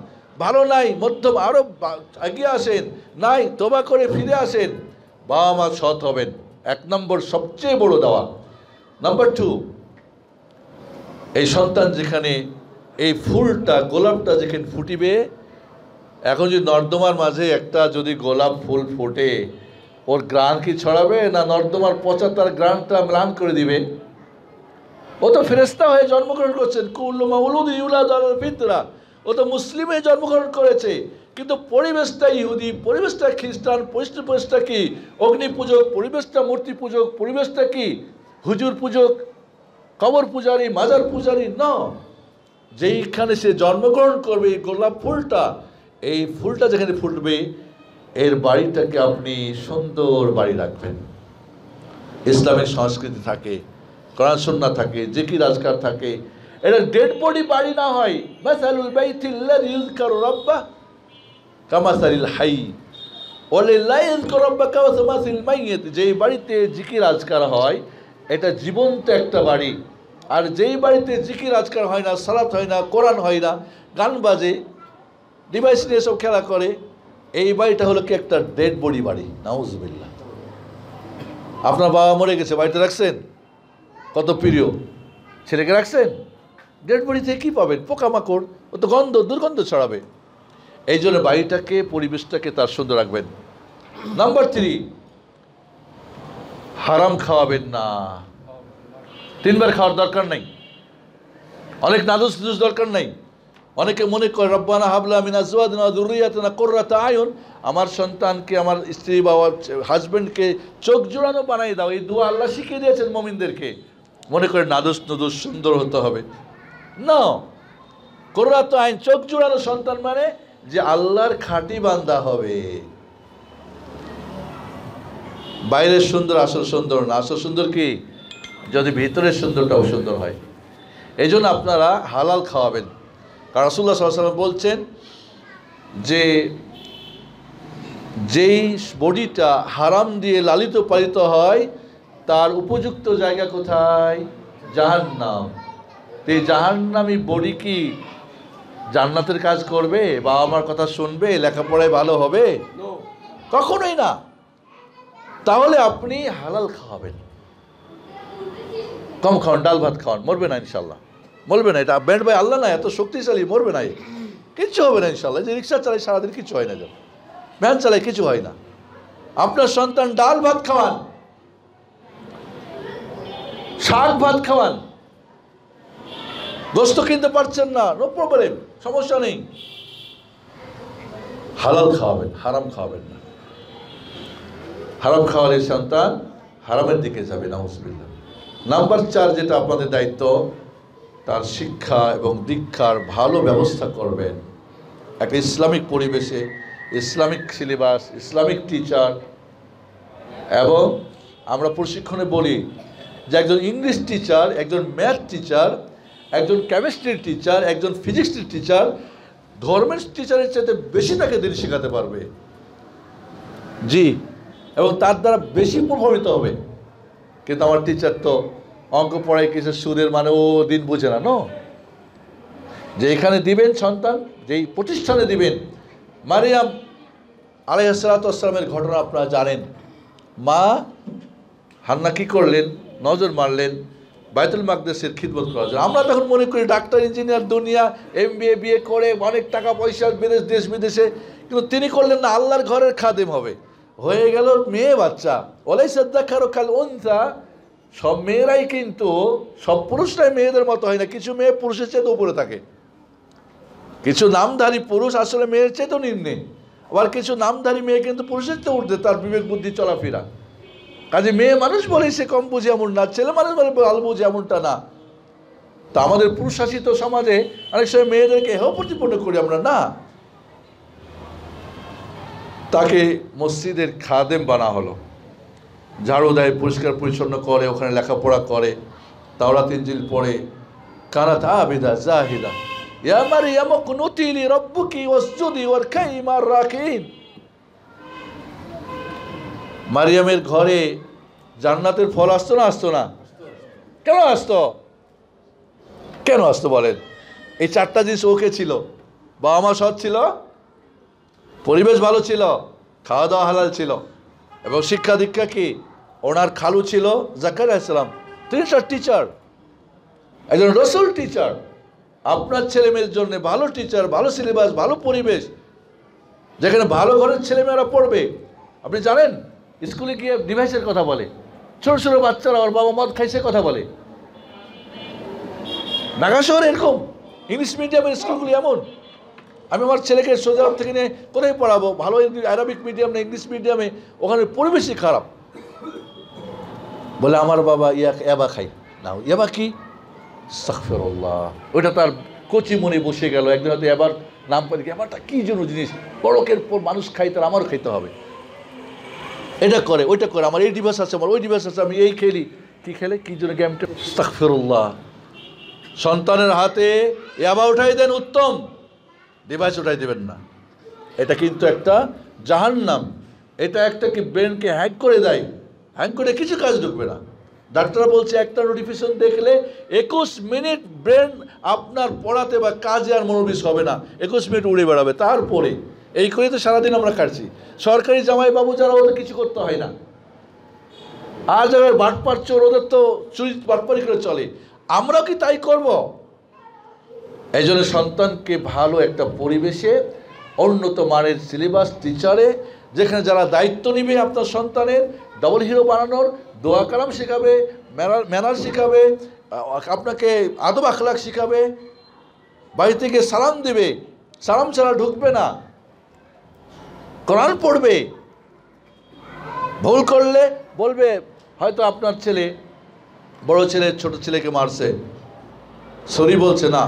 ভালো নাই মধ্যম, আরও এগিয়ে আসেন। নাই তওবা করে ফিরে আসেন, বাবা মা সৎ হবেন। 1 নম্বর সবচেয়ে বড় দেওয়া। নাম্বার 2, এই সন্তান যেখানে, এই ফুলটা, গোলাপটা যেখানে ফুটিবে, এখন যদি নর্দমার মাঝে একটা যদি গোলাপ ফুল ফোটে, ওর গ্রাণ কি ছড়াবে না নর্দমার পচা তার গ্রাণটা ম্লান করে দিবে? ও তো ফেরেশতা হয়ে জন্মগ্রহণ করছেন, কুল্লু মাউলুদ ইউলাদু আলাল ফিতরা। ও তো মুসলিমে জন্মগ্রহণ করেছে, কিন্তু পরিবেশটা ইহুদি, পরিবেশটা খ্রিস্টান, পরিবেশটা কি অগ্নি পূজক, পরিবেশটা মূর্তি পূজক, পরিবেশটা কি হুজুর পূজক, কবর পূজারী, মাজার পূজারী। না, যেইখানে সে জন্মগ্রহণ করবে, এই গোলাপ ফুলটা, এই ফুলটা যেখানে ফুটবে, এর বাড়িটাকে আপনি সুন্দর বাড়ি রাখবেন। ইসলামের সংস্কৃতি থাকে, কোরআন সুন্নাহ থাকে, জিকির আজকার থাকে। এটা ডেড বডি বাড়ি না হয়। মাসালুল বাইতিল্লাযী ইউযকারু রাব্বাহ কামাসালিল হাই ওয়ালা ইউযকারু রাব্বাহ কামাসালিল মাইয়িত। যেই বাড়িতে জিকির আজকার হয়, এটা জীবন্ত একটা বাড়ি। আর যেই বাড়িতে জিকির আজকার হয় না, সালাত হয় না, কোরআন হয় না, গান বাজে, ডিভাইস নিয়ে সব খেলা করে, এই বাড়িটা হলো কি একটা ডেড বডি বাড়ি। নাউজুবিল্লাহ। আপনার বাবা মরে গেছে, বাড়িতে রাখছেন, কত প্রিয়, ছেলেকে রাখছেন, ডেড বডি থেকে কী পাবেন? পোকামাকড়, ও তো গন্ধ, দুর্গন্ধ ছড়াবে। এই জন্য বাড়িটাকে, পরিবেশটাকে তার সুন্দর রাখবেন। নাম্বার 3, হারাম খাওয়াবেন না। তিনবার খাওয়ার দরকার নাই, অনেক নাদুস নুদুস দরকার নাই। অনেকে মনে করে রব্বানা হাবলা মিন আজওয়াজিনা ওয়া যুররিয়াতিনা কুররাতা আয়ুন, আমার সন্তানকে, আমার স্ত্রী বা হাজব্যান্ডকে চোখ জোড়ানো বানাই দাও। এই দোয়া আল্লাহ শিখিয়ে দিয়েছেন মুমিনদেরকে। মনে করে নাদুস নুদুস সুন্দর হতে হবে না। কুররাতা আইন, চোখ জোড়ানো সন্তান মানে যে আল্লাহর খাঁটি বান্দা হবে। বাইরের সুন্দর আসল সুন্দর না, আসল সুন্দর কি যদি ভিতরের সুন্দরটাও সুন্দর হয়। এই জন্য আপনারা হালাল খাওয়াবেন। কারণ রাসূলুল্লাহ সাল্লাল্লাহু আলাইহি ওয়াসাল্লাম বলছেন যে যেই বডিটা হারাম দিয়ে লালিত পালিত হয় তার উপযুক্ত জায়গা কোথায়? জাহান্নাম। এই জাহান্নামী বডি কি জান্নাতের কাজ করবে? বাবা মার কথা শুনবে? লেখাপড়ায় ভালো হবে? কখনোই না। তাহলে আপনি হালাল খাওয়াবেন, কম খাওয়ান, ডাল ভাত খাওয়ান, মরবে না ইনশাল্লাহ, মরবে না। এটা ব্যান্ড ভাই আল্লাহ না, এত শক্তিশালী, মরবে না, কিচ্ছু হবে না ইনশাল্লাহ। যে রিক্সা চালাই সারাদিন কিছু হয় না, যখন ভ্যান চালাই কিছু হয় না। আপনার সন্তান ডাল ভাত খাওয়ান, শাক ভাত খাওয়ান। গোস্ত কিনতে পারছেন না, নো প্রবলেম, সমস্যা নেই, হালাল খাওয়াবেন, হারাম খাওয়াবেন না। হারাম খাওয়ালে সন্তান হারামের দিকে যাবে, নাউজুবিল্লাহ। নাম্বার 4 যেটা আপনাদের দায়িত্ব, তার শিক্ষা এবং দীক্ষার ভালো ব্যবস্থা করবেন। একটা ইসলামিক পরিবেশে ইসলামিক সিলেবাস, ইসলামিক টিচার, এবং আমরা প্রশিক্ষণে বলি যে একজন ইংলিশ টিচার, একজন ম্যাথ টিচার, একজন কেমিস্ট্রির টিচার, একজন ফিজিক্সের টিচার ধর্মের টিচারের চাইতে বেশি তাকে দিন শেখাতে পারবে। জি, এবং তার দ্বারা বেশি প্রভাবিত হবে। কিন্তু আমার টিচার তো অঙ্ক পড়ায় কিছু সুদের মানে ও দিন বুঝে না। যে এখানে দিবেন সন্তান, যেই প্রতিষ্ঠানে দিবেন, মারিয়াম আলাইহিস সালাতু ওয়াস সালামের ঘটনা আপনারা জানেন। মা হান্না কি করলেন? নজর মারলেন বাইতুল মাকদেসের খিদমত করার জন্য। আমরা তখন মনে করি ডাক্তার, ইঞ্জিনিয়ার, দুনিয়া, MBA বিয়ে করে অনেক টাকা পয়সা, দেশ বিদেশে, কিন্তু তিনি করলেন না, আল্লাহর ঘরের খাদেম হবে। হয়ে গেল মেয়ে বাচ্চা। ওয়ালাইসা যাকারু কাল উনসা, সব মেয়েরাই কিন্তু, সব পুরুষরাই মেয়েদের মতো হয় না। কিছু মেয়ে পুরুষের চেয়ে উপরে থাকে, কিছু নামধারী পুরুষ আসলে মেয়ের চেয়ে তো নিম্নে, আবার কিছু নামধারী মেয়ে কিন্তু পুরুষের চেয়ে উঠতে, তার বিবেক বুদ্ধি চলাফেরা। কাজে মেয়ে মানুষ বলে সে কম বুঝে এমন না, ছেলে মানুষ বলে ভালো বুঝে এমনটা না। তা আমাদের পুরুষ শাসিত সমাজে অনেক সময় মেয়েদেরকে হেয় প্রতিপন্ন করি আমরা না। তাকে মসজিদের খাদেম বানা হলো, ঝাড়ু দেয়, পরিষ্কার পরিচ্ছন্ন করে, ওখানে লেখাপড়া করে, তাওরাত ইনজিল পড়ে। কানাত আবিদা জাহিদা ইয়া মারইয়াম কুনুতি লিরাব্বিকি ওয়াসজুদি ওয়ারকাই মার রাকিন। মারিয়ামের ঘরে জান্নাতের ফল আসতো না? আসতো না? কেন আসতো? কেন আসতো বলেন? এই 4টা জিনিস ওকে ছিল। বাবা মা সৎ ছিল, পরিবেশ ভালো ছিল, খাওয়া দাওয়া হালাল ছিল, এবং শিক্ষা দীক্ষা কি? ওনার খালু ছিল জাকারিয়া আলাইহিস সালাম, তিনি টিচার, একজন রসুল টিচার। আপনার ছেলে মেয়ের জন্য ভালো টিচার, ভালো সিলেবাস, ভালো পরিবেশ, যেখানে ভালো ঘরের ছেলেমেয়েরা পড়বে। আপনি জানেন স্কুলে গিয়ে ডিভাইসের কথা বলে, ছোটো ছোটো বাচ্চারা ওর বাবা মদ খাইছে কথা বলে। ঢাকা শহরে এরকম ইংলিশ মিডিয়ামের স্কুলগুলি এমন। আমি আমার ছেলেকে সৌদি থেকে নিয়ে কোথায় পড়াবো? ভালো আরবিক মিডিয়াম না ইংলিশ মিডিয়ামে, ওখানে পরিবেশই খারাপ। বলে আমার বাবা ইয়াবা খাই না। ইয়াবা কি? আস্তাগফিরুল্লাহ। ওইটা তার কচি মনে বসে গেল। একদিন হয়তো এবার নাম পাই, এবারটা কী জন্য জিনিস, বড়কের পর মানুষ খাই, তার আমারও খাইতে হবে। এটা করে, ওইটা করে, আমার এই ডিভাইস আছে, আমার ওই ডিভাইস আছে, আমি এই খেলি। কি খেলে? কী জন্য গেমটা? আস্তাগফিরুল্লাহ। সন্তানের হাতে ইয়াবা উঠাই দেন উত্তম, ডিভাইস উঠাই দেবেন না। এটা কিন্তু একটা জাহান্নাম। এটা একটা কি ব্রেনকে হ্যাক করে দেয়, হ্যাক করে কিছু কাজ ঢুকবে না। ডাক্তাররা বলছে একটা নোটিফিকেশন দেখলে 21 মিনিট ব্রেন আপনার পড়াতে বা কাজে আর মনোনিবেশ হবে না, 21 মিনিট উড়ে বেড়াবে। তারপরে এই করে তো সারাদিন আমরা কাটছি। সরকারি জামাই বাবু যারা, ওদের কিছু করতে হয় না। আর যারা বাটপার চোর, ওদের তো চুরি বাটপারি করে চলে। আমরাও কি তাই করব? এই জন্য সন্তানকে ভালো একটা পরিবেশে, উন্নত মানের সিলেবাস টিচারে, যেখানে যারা দায়িত্ব নেবে আপনার সন্তানের, ডবল হিরো বানানোর, দোয়া কালাম শেখাবে, ম্যানার শেখাবে, আপনাকে আদব আখলাক শিখাবে, বাড়ি থেকে সালাম দেবে, সালাম ছাড়া ঢুকবে না, কোরআন পড়বে, ভুল করলে বলবে হয়তো আপনার ছেলে বড় ছেলে ছোট ছেলেকে মারছে, সরি বলছে না,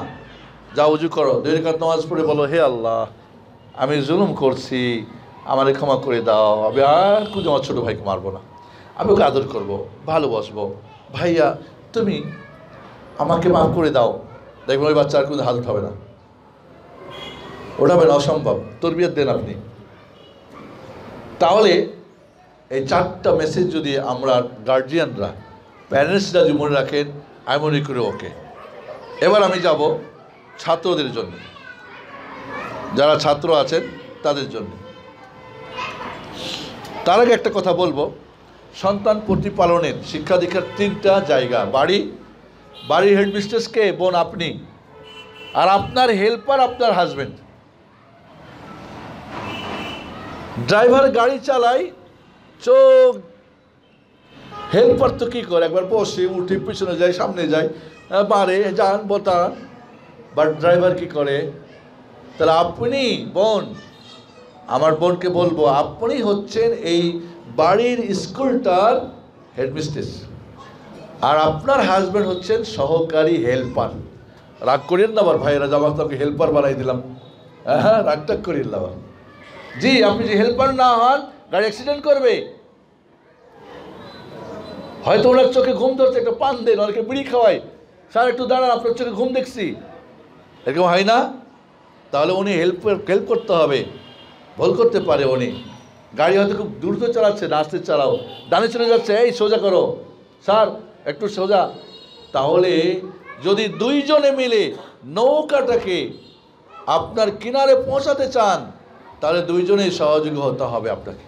যা উজু করো, 2 রাকাত নামাজ পড়ে বলো হে আল্লাহ আমি জুলুম করছি, আমারে ক্ষমা করে দাও, আমি আর কোনো আমার ছোটো ভাইকে মারবো না, আমি ওকে আদর করবো, ভালোবাসবো, ভাইয়া তুমি আমাকে মাফ করে দাও, দেখবেন ওই বাচ্চা আর কোনো হাত উঠাবে না, ওঠাবে না, অসম্ভব। তরবিয়ত দেন আপনি। তাহলে এই 4টা মেসেজ যদি আমরা গার্জিয়ানরা, প্যারেন্টসরা যদি মনে রাখেন, আমি মনে করি ওকে। এবার আমি যাব ছাত্রদের জন্য, যারা ছাত্র আছেন তাদের জন্য। তার আগে একটা কথা বলবো, সন্তান প্রতিপালনের শিক্ষা দীক্ষার 3টা জায়গা। বাড়ির হেডমিস্ট্রেসকে বোন আপনি, আর আপনার হেল্পার আপনার হাজব্যান্ড। ড্রাইভার গাড়ি চালায়, চোখ, হেল্পার তো কী করে, একবার বসে উঠে পিছনে যায়, সামনে যায়, বাড়ে যান বোতান, বাট ড্রাইভার কি করে? তাহলে আপনি বোন, আমার বোনকে বলবো আপনি হচ্ছেন এই বাড়ির স্কুলটার হেডমিস্ট্রেস, আর আপনার হাজব্যান্ড হচ্ছেন সহকারী হেল্পার। রাগ করিয়েন না আবার ভাইয়েরা, যাবার তোকে হেল্পার বানাই দিলাম, হ্যাঁ রাগটাগ করিয়েন না আবার। জি, আপনি যে হেল্পার না হন, গাড়ি অ্যাক্সিডেন্ট করবে। হয়তো ওনার চোখে ঘুম ধরছে, একটা পান দেন, অনেকে বিড়ি খাওয়ায়, স্যার একটু দাঁড়ান আপনার চোখে ঘুম দেখছি, এরকম হয় না? তাহলে উনি হেল্প করতে হবে, ভুল করতে পারে উনি। গাড়ি হয়তো খুব দ্রুত চালাচ্ছে, আস্তে চালাও, ডানে চলে যাচ্ছে, এই সোজা করো স্যার একটু সোজা। তাহলে যদি 2 জনে মিলে নৌকাটাকে আপনার কিনারে পৌঁছাতে চান, তাহলে 2 জনেই সহযোগী হতে হবে আপনাকে।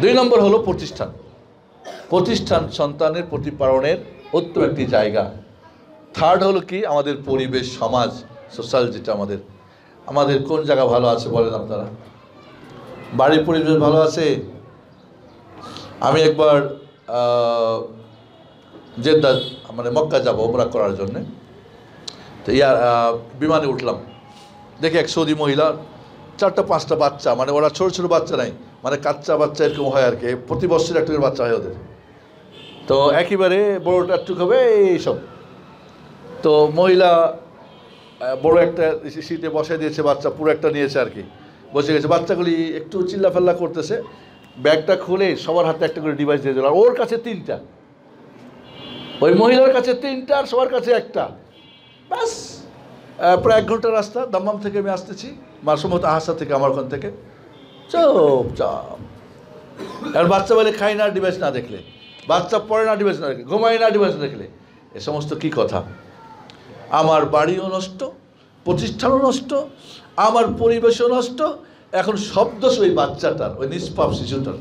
2 নম্বর হলো প্রতিষ্ঠান সন্তানের প্রতিপালনের উত্তম একটি জায়গা। 3rd হলো কি, আমাদের পরিবেশ, সমাজ, সোশ্যাল, যেটা আমাদের কোন জায়গা ভালো আছে বলেন আপনারা? বাড়ির পরিবেশ ভালো আছে? আমি একবার জেদ্দা মানে মক্কা যাব ওমরা করার জন্যে, তো বিমানে উঠলাম, দেখি এক সৌদি মহিলা 4টা-5টা বাচ্চা, মানে ওরা ছোটো ছোটো বাচ্চা নাই, মানে কাচ্চা বাচ্চা এরকম হয় আর কি, প্রতি বছর একটা করে বাচ্চা হয় ওদের, তো একেবারে বড়োটা একটুক হবে এইসব। তো মহিলা বড় একটা সিটে বসে দিয়েছে, বাচ্চা পুরো একটা নিয়েছে আর কি, বসে গেছে, বাচ্চাগুলি একটু চিল্লাফাল্লা করতেছে, ব্যাগটা খুলে সবার হাতে একটা করে ডিভাইস দিয়ে দিল, আর ওর কাছে 3টা, ওই মহিলার কাছে 3টা আর সবার কাছে একটা, ব্যাস। প্রায় 1 ঘন্টার রাস্তা, দাম্মাম থেকে আমি আসতেছি, সম্ভবত আহাসা থেকে, আমার ওখান থেকে, চুপচাপ। আর বাচ্চা বলে খাই না ডিভাইস না দেখলে, বাচ্চা পড়ে না ডিভাইস না দেখলে, ঘুমায় না ডিভাইস না দেখলে, এ সমস্ত কী কথা? আমার বাড়িও নষ্ট, প্রতিষ্ঠানও নষ্ট, আমার পরিবেশও নষ্ট, এখন শব্দ ওই বাচ্চাটার, ওই নিষ্পাপ শিশুটার।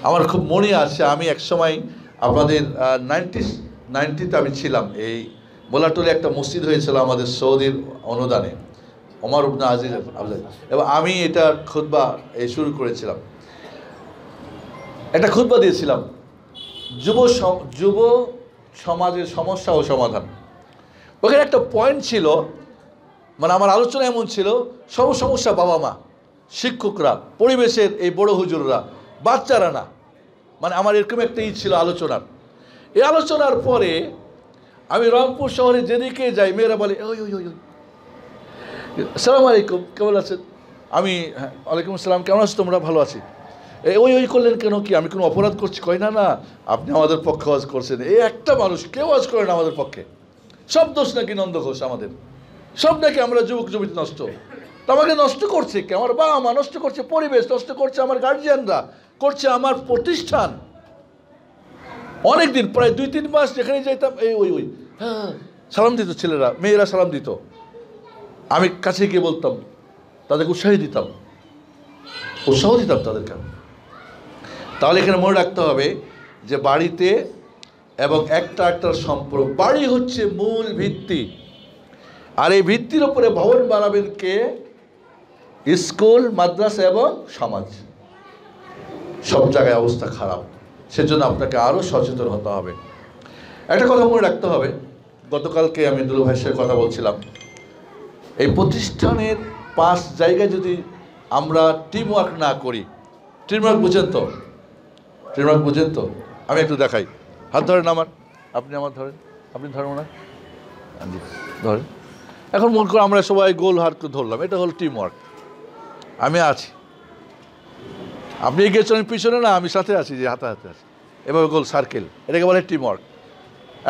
আমার খুব মনে আছে, আমি এক সময় আপনাদের 90তে আমি ছিলাম, এই মোলাটোলে একটা মসজিদ হয়েছিল আমাদের সৌদির অনুদানে, ওমর ইবনে আজিজ, এবং আমি এটা খুতবা শুরু করেছিলাম, একটা খুতবা দিয়েছিলাম, যুব সমাজের সমস্যা ও সমাধান। ওখানে একটা পয়েন্ট ছিল, মানে আমার আলোচনা এমন ছিল, সব সমস্যা বাবা মা, শিক্ষকরা, পরিবেশের এই বড় হুজুররা, বাচ্চারা না, মানে আমার এরকম একটা ছিল আলোচনার। এই আলোচনার পরে আমি রংপুর শহরে যেদিকে যাই, মেয়েরা বলে ওই ওই ওই আসসালামু আলাইকুম, কেমন আছেন? আমি হ্যাঁ ওয়ালাইকুম আসসালাম, কেমন আছো তোমরা? ভালো আছি। ওই করলেন কেন, কি আমি কোনো অপরাধ করছি? কই না না, আপনি আমাদের পক্ষে ওয়াজ করছেন। এই একটা মানুষ কেউ ওয়াজ করে না আমাদের পক্ষে, সব দোষ নাকি নন্দ ঘোষ, আমাদের সব নাকি আমরা যুবক যুবতী নষ্ট। তো আমাকে নষ্ট করছে কে? আমার বাবা মা নষ্ট করছে, পরিবেশ নষ্ট করছে, আমার গার্জিয়ানরা করছে, আমার প্রতিষ্ঠান। অনেক দিন, প্রায় 2-3 মাস যেখানে যাইতাম, ওই হ্যাঁ সালাম দিত ছেলেরা, মেয়েরা সালাম দিত, আমি কাছে গিয়ে বলতাম, তাদেরকে উৎসাহ দিতাম তাদেরকে। তাহলে এখানে মনে রাখতে হবে যে বাড়িতে এবং একটার সম্পর্ক, বাড়ি হচ্ছে মূল ভিত্তি, আর এই ভিত্তির উপরে ভবন বানাবেন কে? স্কুল, মাদ্রাসা এবং সমাজ। সব জায়গায় অবস্থা খারাপ, সেজন্য আপনাকে আরও সচেতন হতে হবে। একটা কথা মনে রাখতে হবে, গতকালকে আমি দুলু ভাইয়ের সাথে কথা বলছিলাম, এই প্রতিষ্ঠানের 5 জায়গায় যদি আমরা টিম ওয়ার্ক না করি, টিম ওয়ার্ক বুঝেন তো? টিম ওয়ার্ক বুঝেন তো? আমি একটু দেখাই। হাত ধরেন আমার, আপনি আমার ধরেন, আপনি ধরেন না, ধরেন। এখন মনে করো আমরা সবাই গোল হাত ধরলাম, এটা হলো টিম ওয়ার্ক। আমি আছি, আপনি এগিয়েছেন, আমি পিছনে না, আমি সাথে আছি, যে হাতে হাতে আছি, এভাবে গোল সার্কেল, এটাকে বলে টিম ওয়ার্ক।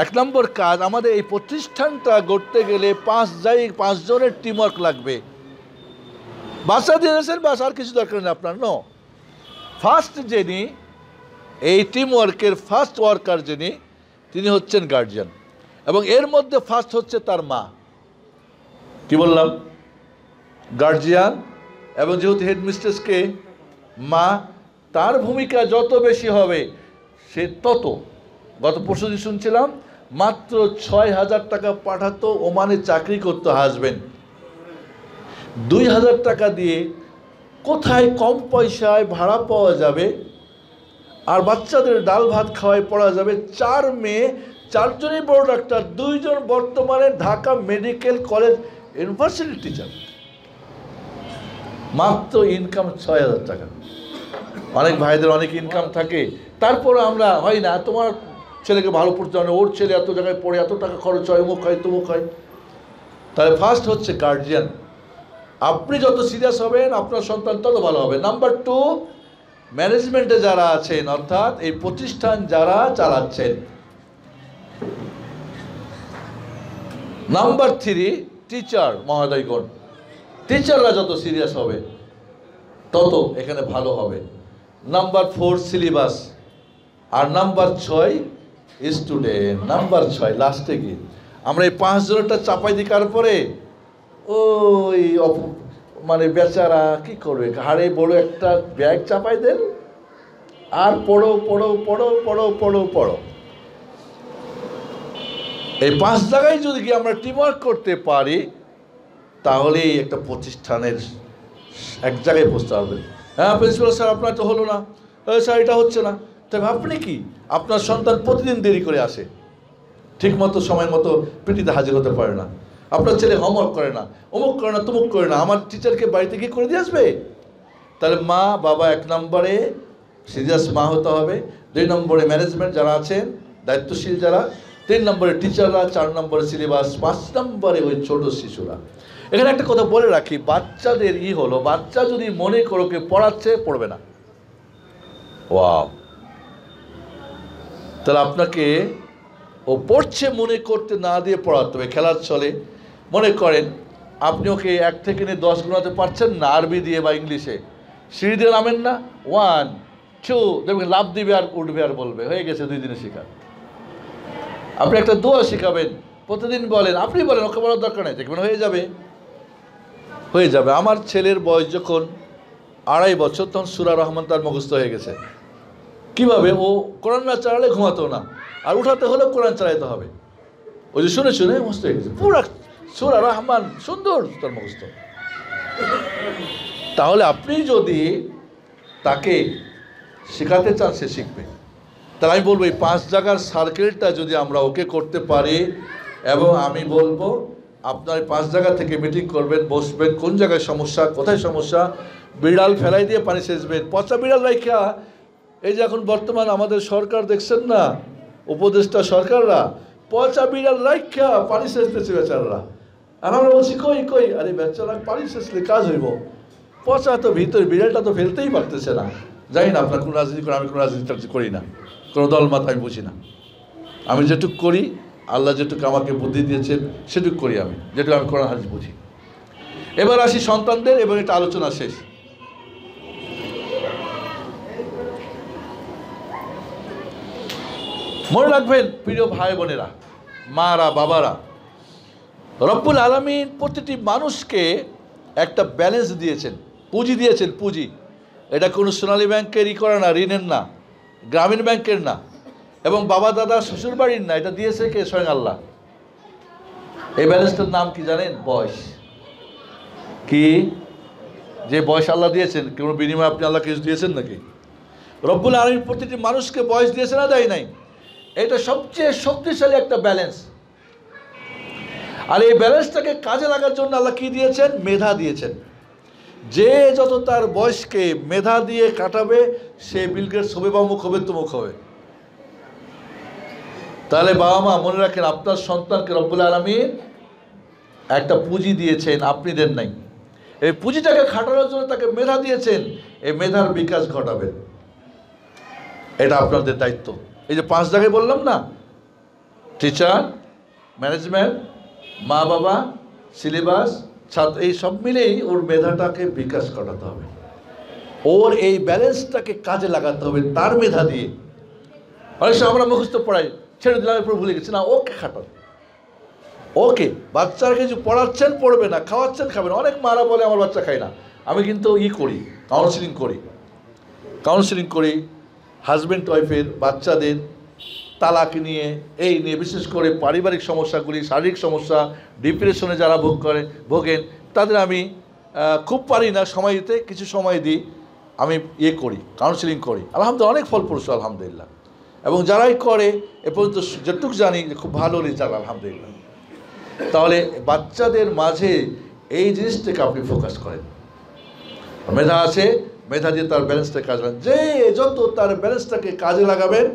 1 নম্বর কাজ, আমাদের এই প্রতিষ্ঠানটা গড়তে গেলে 5 জনের টিম ওয়ার্ক লাগবে। বাসা দিয়েছেন, বাস আর কিছু দরকার নেই আপনার। নো, ফার্স্ট যিনি এই টিম ওয়ার্কের ফার্স্ট ওয়ার্কার যিনি, তিনি হচ্ছেন গার্জিয়ান, এবং এর মধ্যে ফার্স্ট হচ্ছে তার মা। কি বললাম? গার্জিয়ান, এবং যেহেতু হেডমিস্ট্রেসকে মা, তার ভূমিকা যত বেশি হবে সে তত। গত পরশুদিন শুনছিলাম মাত্র 6,000 টাকা পাঠাতো, ওমানে চাকরি করতো হাজবেন্ড। 2,000 টাকা দিয়ে কোথায় কম পয়সায় ভাড়া পাওয়া যাবে, আর বাচ্চাদের ডাল ভাত খাওয়ায় পড়া যাবে। 4 মেয়ে, 4 জনই বড় ডাক্তার, 2 জন বর্তমানে ঢাকা মেডিকেল কলেজ ইউনিভার্সিটির টিচার। মাত্র ইনকাম 6,000 টাকা। অনেক ভাইদের অনেক ইনকাম থাকে, তারপরে আমরা হয় না, তোমার ছেলেকে ভালো পড়তে হবে, ওর ছেলে এত জায়গায় পড়ে, এত টাকা খরচ হয়, অমুক হয় তমুক হয়। তাহলে ফার্স্ট হচ্ছে গার্জিয়ান। আপনি যত সিরিয়াস হবেন আপনার সন্তান তত ভালো হবে। নাম্বার 2, ম্যানেজমেন্টে যারা আছেন, অর্থাৎ এই প্রতিষ্ঠান যারা চালাচ্ছেন। নাম্বার 3, টিচার মহোদয়গণ। টিচাররা যত সিরিয়াস হবে তত এখানে ভালো হবে। Number 4, syllabus. আর নাম্বার 6, স্টুডেন্ট। নাম্বার 6 লাস্টে গিয়ে আমরা এই 5 জনেরটা চাপাই দিই কার পরে? ওই মানে বেচারা কি করবে, ঘাড়ে বড় একটা ব্যাগ চাপাই দেন, আর পড়ো পড়ো পড়ো পড়ো পড়ো পড়ো। এই 5 জায়গায় যদি কি আমরা টিমওয়ার্ক করতে পারি, তাহলেই একটা প্রতিষ্ঠানের এক জায়গায় পৌঁছতে হবে। হ্যাঁ প্রিন্সিপাল স্যার, আপনার তো হলো না, স্যার এটা হচ্ছে না। তবে আপনি কি, আপনার সন্তান প্রতিদিন দেরি করে আসে, ঠিক মতো সময় মতো পিটিতে হাজির হতে পারে না, আপনার ছেলে হোমওয়ার্ক করে না, অমুক করে না তমুক করে না, আমার টিচারকে বাড়িতে গিয়ে করে দিয়ে আসবে। তাহলে মা বাবা 1 নম্বরে সিরিয়াস মা হতে হবে, 2 নম্বরে ম্যানেজমেন্ট যারা আছেন দায়িত্বশীল যারা, 3 নম্বরে টিচাররা, 4 নম্বরে সিলেবাস, 5 নম্বরে ওই ছোট শিশুরা। এখানে একটা কথা বলে রাখি, বাচ্চাদের হলো, বাচ্চা যদি মনে করো কে পড়াচ্ছে, পড়বে না, ওয়াও, তাহলে আপনাকে ও পড়ছে মনে করতে না দিয়ে পড়াতে হবে। খেলার ছলে মনে করেন আপনি ওকে 1 থেকে নিয়ে 10 গুণাতে পারছেন না, আরবি দিয়ে বা ইংলিশে, সিঁড়ি দিয়ে নামেন না, 1 2 দেখবেন লাভ দিবে আর উঠবে আর বলবে, হয়ে গেছে 2 দিনে শেখা। আপনি একটা দোয়া শেখাবেন, প্রতিদিন বলেন, আপনি বলেন, ওকে বলার দরকার নেই, দেখবেন হয়ে যাবে, হয়ে যাবে। আমার ছেলের বয়স যখন 2.5 বছর, তখন সূরা রহমান তার মুখস্থ হয়ে গেছে। কিভাবে? ও কোরআন না চালালে ঘুমাতো না, আর উঠাতে হলে কোরআন চালাইতে হবে। ওই যে শুনে শুনে মুখস্থ হয়ে গেছে পুরা সূরা রহমান, সুন্দর তার মুখস্থ। তাহলে আপনি যদি তাকে শেখাতে চান, সে শিখবে। তাহলে আমি বলবো এই 5 জায়গার সার্কেলটা যদি আমরা ওকে করতে পারি, এবং আমি বলবো আপনার 5 জায়গা থেকে মিটিং করবেন, বসবেন, কোন জায়গায় সমস্যা, কোথায় সমস্যা। বিড়াল ফেলাই দিয়ে পানি সেচবেন, পচা বিড়াল রাইখা, এই যে এখন বর্তমান আমাদের সরকার দেখছেন না, উপদেষ্টা সরকাররা পচা বিড়াল রাইখা পানি সেচতেছে বেচারারা। আর আমরা বলছি কই কই, আরে বেচারা পানি সেচলে কাজ হইব, পচা তো ভিতরে, বিড়ালটা তো ফেলতেই পারতেছে না। জানি না আপনার কোন রাজনীতি করেন, আমি কোনো রাজনীতি করি না, কোনো দল মত আমি বুঝি না। আমি যেটুকু করি, আল্লাহ যেটুকু আমাকে বুদ্ধি দিয়েছেন সেটুকু করি, আমি যেটুকু আমি কোরআন হাদিস বুঝি। এবার আসি সন্তানদের, এবং এটা আলোচনা শেষ। মনে রাখবেন প্রিয় ভাই বোনেরা, মারা বাবারা, রব্বুল আলামিন প্রতিটি মানুষকে একটা ব্যালেন্স দিয়েছেন, পুঁজি দিয়েছেন, পুঁজি। এটা কোনো সোনালী ব্যাংকেরই করে না, ঋণের না, গ্রামীণ ব্যাংকের না, এবং বাবা দাদা শ্বশুর বাড়ির না, এটা দিয়েছে কে? স্বয়ং আল্লাহ। এই ব্যালেন্সটার নাম কি জানেন? বয়স। কি? যে বয়স আল্লাহ দিয়েছেন, কোনো বিনিময়ে আপনি আল্লাহ কিছু দিয়েছেন নাকি? রব্বুল আলামিন প্রতিটি মানুষকে বয়স দিয়েছে না, দেয় নাই? এটা সবচেয়ে শক্তিশালী একটা ব্যালেন্স। আর এই ব্যালেন্সটাকে কাজে লাগার জন্য আল্লাহ কি দিয়েছেন? মেধা দিয়েছেন। যে যত তার বয়সকে মেধা দিয়ে কাটাবে সে বিল গেটস হবে বা মুখ হবে তুমুখ হবে। তাহলে বাবা মা মনে রাখেন, আপনার সন্তানকে রব্বুল আলামিন একটা পুঁজি দিয়েছেন, আপনি দেন নাই। এই পুঁজিটাকে খাটানোর জন্য তাকে মেধা দিয়েছেন, এই মেধার বিকাশ ঘটাবেন, এটা আপনাদের দায়িত্ব। এই যে 5 জায়গায় বললাম না, টিচার, ম্যানেজমেন্ট, মা বাবা, সিলেবাস, ছাত্র, এই সব মিলেই ওর মেধাটাকে বিকাশ ঘটাতে হবে, ওর এই ব্যালেন্সটাকে কাজে লাগাতে হবে তার মেধা দিয়ে। অনেক সময় আমরা মুখস্থ পড়াই, ছেড়ে দিলাম, এরপর ভুলে গেছি না, ওকে খাটান, ওকে। বাচ্চারা কিছু পড়াচ্ছেন পড়বে না, খাওয়াচ্ছেন খাবে না। অনেক মারা বলে আমার বাচ্চা খায় না। আমি কিন্তু করি, কাউন্সিলিং করি হাজব্যান্ড ওয়াইফের বাচ্চাদের তালাক নিয়ে, এই নিয়ে, বিশেষ করে পারিবারিক সমস্যাগুলি, শারীরিক সমস্যা, ডিপ্রেশনে যারা ভোগেন তাদের আমি খুব পারি না সময় দিতে, কিছু সময় দিই, আমি করি, কাউন্সিলিং করি। আলহামদুলিল্লাহ অনেক ফল পড়ছে আলহামদুলিল্লাহ। এবং যারাই করে এ পর্যন্ত যেটুকু জানি যে খুব ভালো রেজাল্ট আলহামদুলিল্লাহ। তাহলে বাচ্চাদের মাঝে এই জিনিসটাকে আপনি ফোকাস করেন। মেধা আছে, মেধা দিয়ে তার ব্যালেন্সটাকে কাজে লাগান। যে যত তার ব্যালেন্সটাকে কাজে লাগাবেন,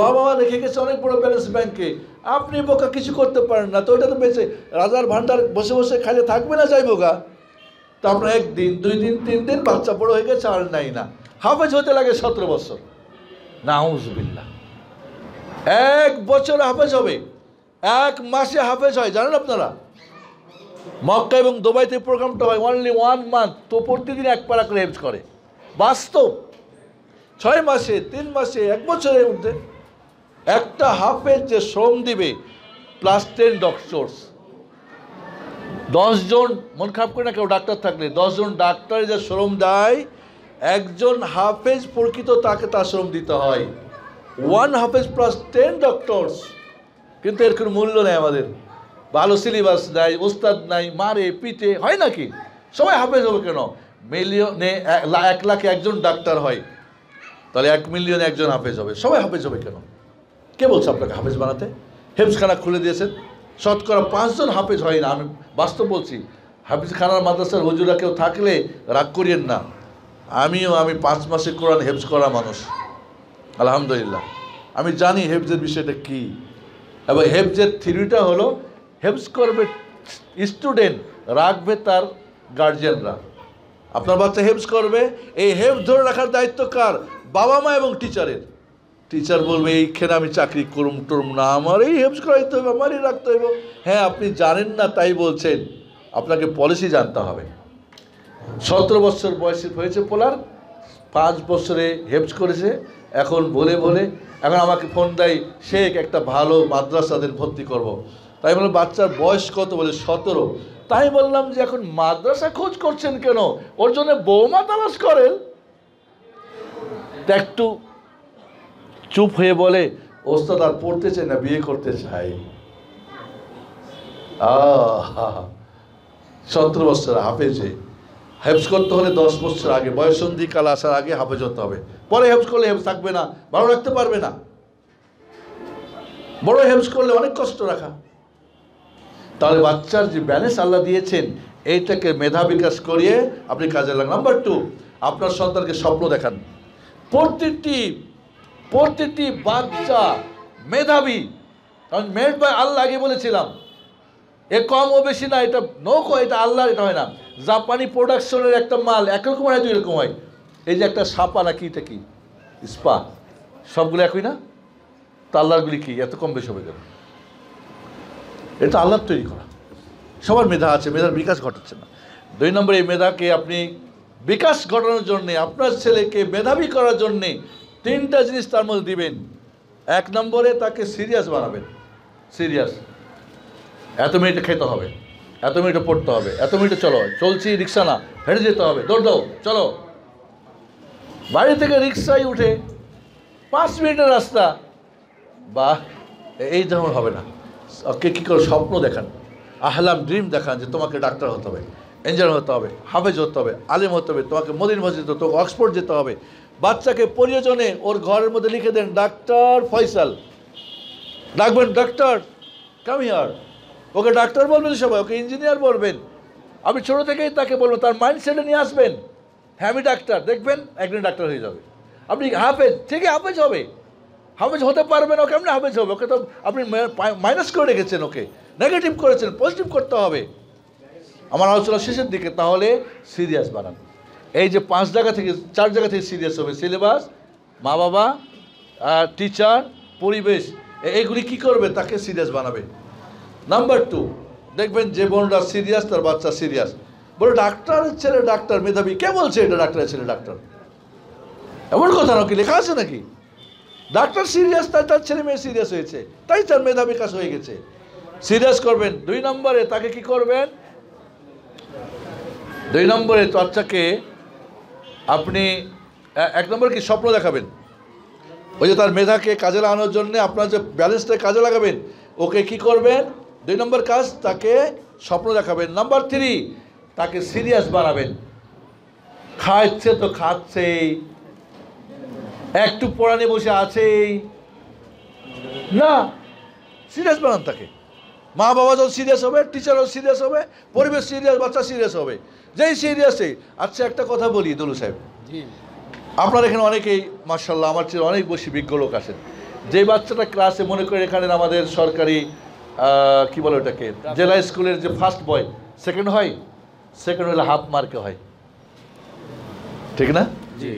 বাবা মা রেখে গেছে অনেক বড় ব্যালেন্স ব্যাংকে, আপনি বোকা কিছু করতে পারেন না, তো ওইটা তো বেঁচে রাজার ভান্ডার বসে বসে খাইলে থাকবে না, যাই বোকা। তো আপনার 1 দিন 2 দিন 3 দিন বাচ্চা বড় হয়ে গেছে আর নাই না, হাফেজ হতে লাগে 17 বছর, নাউজুবিল্লাহ। 1 বছরে হাফেজ হবে, 1 মাসে হাফেজ হয়। জানেন আপনারা, মক্কা এবং দুবাইতে প্রোগ্রামটা হয় অনলি 1 মান্থ, তো প্রতিদিন 1 পারা করে হেফজ করে। বাস্তব 6 মাসে, 3 মাসে, 1 বছরের মধ্যে একটা হাফেজ যে শ্রম দিবে, প্লাস 10 ডক্টরস, 10 জন, মন খারাপ করে না কেউ ডাক্তার থাকলে, 10 জন ডাক্তার যে শ্রম দেয়, একজন হাফেজ প্রকৃত তাকে তার শ্রম দিতে হয়। 1 হাফেজ প্লাস 10 ডক্টরস। কিন্তু এর কোনো মূল্য নেই আমাদের, ভালো সিলেবাস নাই, ওস্তাদ নাই, মারে পিটে, হয় নাকি? সবাই হাফেজ হবে কেন? মিলিয়নে 1 লাখে 1 জন ডাক্তার হয়, তাহলে 1 মিলিয়নে 1 জন হাফেজ হবে। সবাই হাফেজ হবে কেন? কে বলছে আপনাকে হাফেজ বানাতে? হেফজখানা খুলে দিয়েছেন, শতকরা 5 জন হাফেজ হয় না। আমি বাস্তব বলছি, হাফিজখানার মাদ্রাসার হুজুরা কেউ থাকলে রাগ করিয়েন না, আমি 5 মাসে কোরআন হেফজ করা মানুষ আলহামদুলিল্লাহ। আমি জানি হেফজের বিষয়টা কী, এবং হেফজের থিওরিটা হলো, হেফজ করবে স্টুডেন্ট, রাখবে তার গার্জিয়ানরা। আপনার বাচ্চা হেফজ করবে, এই হেফজ ধরে রাখার দায়িত্ব কার? বাবা মা এবং টিচারের। টিচার বলবে এইখানে আমি চাকরি করুম না, আমার এই হেফজ করাইতে হবে, আমারই রাখতে হবে। হ্যাঁ, আপনি জানেন না তাই বলছেন, আপনাকে পলিসি জানতে হবে। 17 বছর বয়সে হয়েছে পোলার, 5 বছরে হেফজ করেছে, এখন এখন আমাকে ফোন দেয়, শেখ একটা ভালো মাদ্রাসাদের ভর্তি করব। তাই বললাম বাচ্চার বয়স কত? বলে 17। তাই বললাম যে এখন মাদ্রাসা খোঁজ করছেন কেন? ওর জন্য বৌমা তালাশ করেন। একটু চুপ হয়ে বলে, ওস্তাদ আর পড়তে চাই না, বিয়ে করতে চাই। 17 বছর হাফেজে, হেফজ করতে হলে 10 বছর আগে, বয়সন্ধিকাল আসার আগে হাফেজ হতে হবে। পরে হেফজ করলে হেফজ থাকবে না, ভালো রাখতে পারবে না। বড় হেফজ করলে অনেক কষ্ট রাখা। তাহলে বাচ্চার যে ব্যালেন্স আল্লাহ দিয়েছেন, এইটাকে মেধা বিকাশ করিয়ে আপনি কাজে লাগান। নাম্বার 2, আপনার সন্তানকে স্বপ্ন দেখান। প্রতিটি বাচ্চা মেধাবী, কারণ মেড বাই আল্লাহ আগে বলেছিলাম, এ কম ও বেশি না, এটা নৌকো, এটা আল্লাহর, এটা হয় না। জাপানি প্রোডাকশনের একটা মাল একরকম হয়, 2 রকম হয়। এই যে একটা সাপা নাকি, এটা কি স্পা, সবগুলো একই না? তা আল্লাহরগুলি কি এত কম বেশি হবে কেন? এটা আল্লাহর তৈরি করা। সবার মেধা আছে, মেধার বিকাশ ঘটাচ্ছে না। 2 নম্বরে, এই মেধাকে আপনি বিকাশ ঘটানোর জন্যে, আপনার ছেলেকে মেধাবী করার জন্যে 3টা জিনিস তার মধ্যে দিবেন। 1 নম্বরে তাকে সিরিয়াস বানাবেন। সিরিয়াস, এত মিনিটে খেতে হবে, এত মিনিটে পড়তে হবে, এত মিনিটে চলছি, রিক্সা না, হেঁটে যেতে হবে, দৌড় দাও, চলো। বাড়ি থেকে রিক্সায় উঠে 5 মিনিটের রাস্তা, বাহ, এই যেমন হবে না। ওকে কী করে স্বপ্ন দেখান, আহলাম ড্রিম দেখান, যে তোমাকে ডাক্তার হতে হবে, ইঞ্জিনিয়ার হতে হবে, হাফেজ হতে হবে, আলেম হতে হবে, তোমাকে মদিনা মসজিদ হতে হবে, অক্সফোর্ড যেতে হবে। বাচ্চাকে প্রয়োজনে ওর ঘরের মধ্যে লিখে দেন ডাক্তার ফয়সাল, ডাকবেন, doctor come here, okay doctor বলবেন সবাই, ওকে ইঞ্জিনিয়ার বলবেন। আপনি ছোটো থেকেই তাকে বলবেন, তার মাইন্ডসেটে নিয়ে আসবেন, হ্যাঁ আমি ডাক্তার, দেখবেন একদিন ডাক্তার হয়ে যাবে। আপনি হাফেজ, ঠিকই হাফেজ হবে, হাফেজ হতে পারবেন, ও কেমন হাফেজ হবে? ওকে তো আপনি মাইনাস করে রেখেছেন, ওকে নেগেটিভ করেছেন, পজিটিভ করতে হবে। আমার আলোচনা শেষের দিকে, তাহলে সিরিয়াস বানান। এই যে 4 জায়গা থেকে সিরিয়াস হবে, সিলেবাস, মা বাবা, টিচার, পরিবেশ, এইগুলি কি করবে? তাকে সিরিয়াস বানাবে। নাম্বার 2, দেখবেন যে বোনরা সিরিয়াস, তার বাচ্চা সিরিয়াস, বলে ডাক্তারের ছেলে ডাক্তার, মেধাবী। কে বলছে এটা ডাক্তারের ছেলে ডাক্তার? এমন কথা নাকি লেখা আছে নাকি? ডাক্তার সিরিয়াস, তার ছেলে মেয়ে সিরিয়াস হয়েছে, তাই তার মেধা বিকাশ হয়ে গেছে। সিরিয়াস করবেন। 2 নম্বরে তাকে কি করবেন? 2 নম্বরে বাচ্চাকে আপনি 1 নম্বর কি স্বপ্ন দেখাবেন, ওই যে তার মেধাকে কাজে লাগানোর জন্য আপনার যে ব্যালেন্সটা কাজে লাগাবেন, ওকে কি করবেন? 2 নম্বর কাজ, তাকে স্বপ্ন দেখাবেন। নাম্বার 3, তাকে সিরিয়াস বানাবেন। খাচ্ছে তো খাচ্ছেই, একটু পড়া নিয়ে বসে আছেই না, সিরিয়াস বানান তাকে। মা বাবা যখন সিরিয়াস হবে, টিচারও সিরিয়াস হবে, পরিবেশ সিরিয়াস, বাচ্চা সিরিয়াস হবে, যেই সিরিয়াসে। আচ্ছা একটা কথা বলি দলু সাহেব, আপনার এখানে অনেকেই মাশাআল্লাহ আমার চেয়ে অনেক বেশি বিজ্ঞ লোক আছেন। যে বাচ্চাটা ক্লাসে, মনে করেন এখানে আমাদের সরকারি কি বলে ওটাকে, জেলা স্কুলের যে ফার্স্ট বয়, সেকেন্ড হয়, সেকেন্ড হলে হাফ মার্কে হয়, ঠিক না? জি।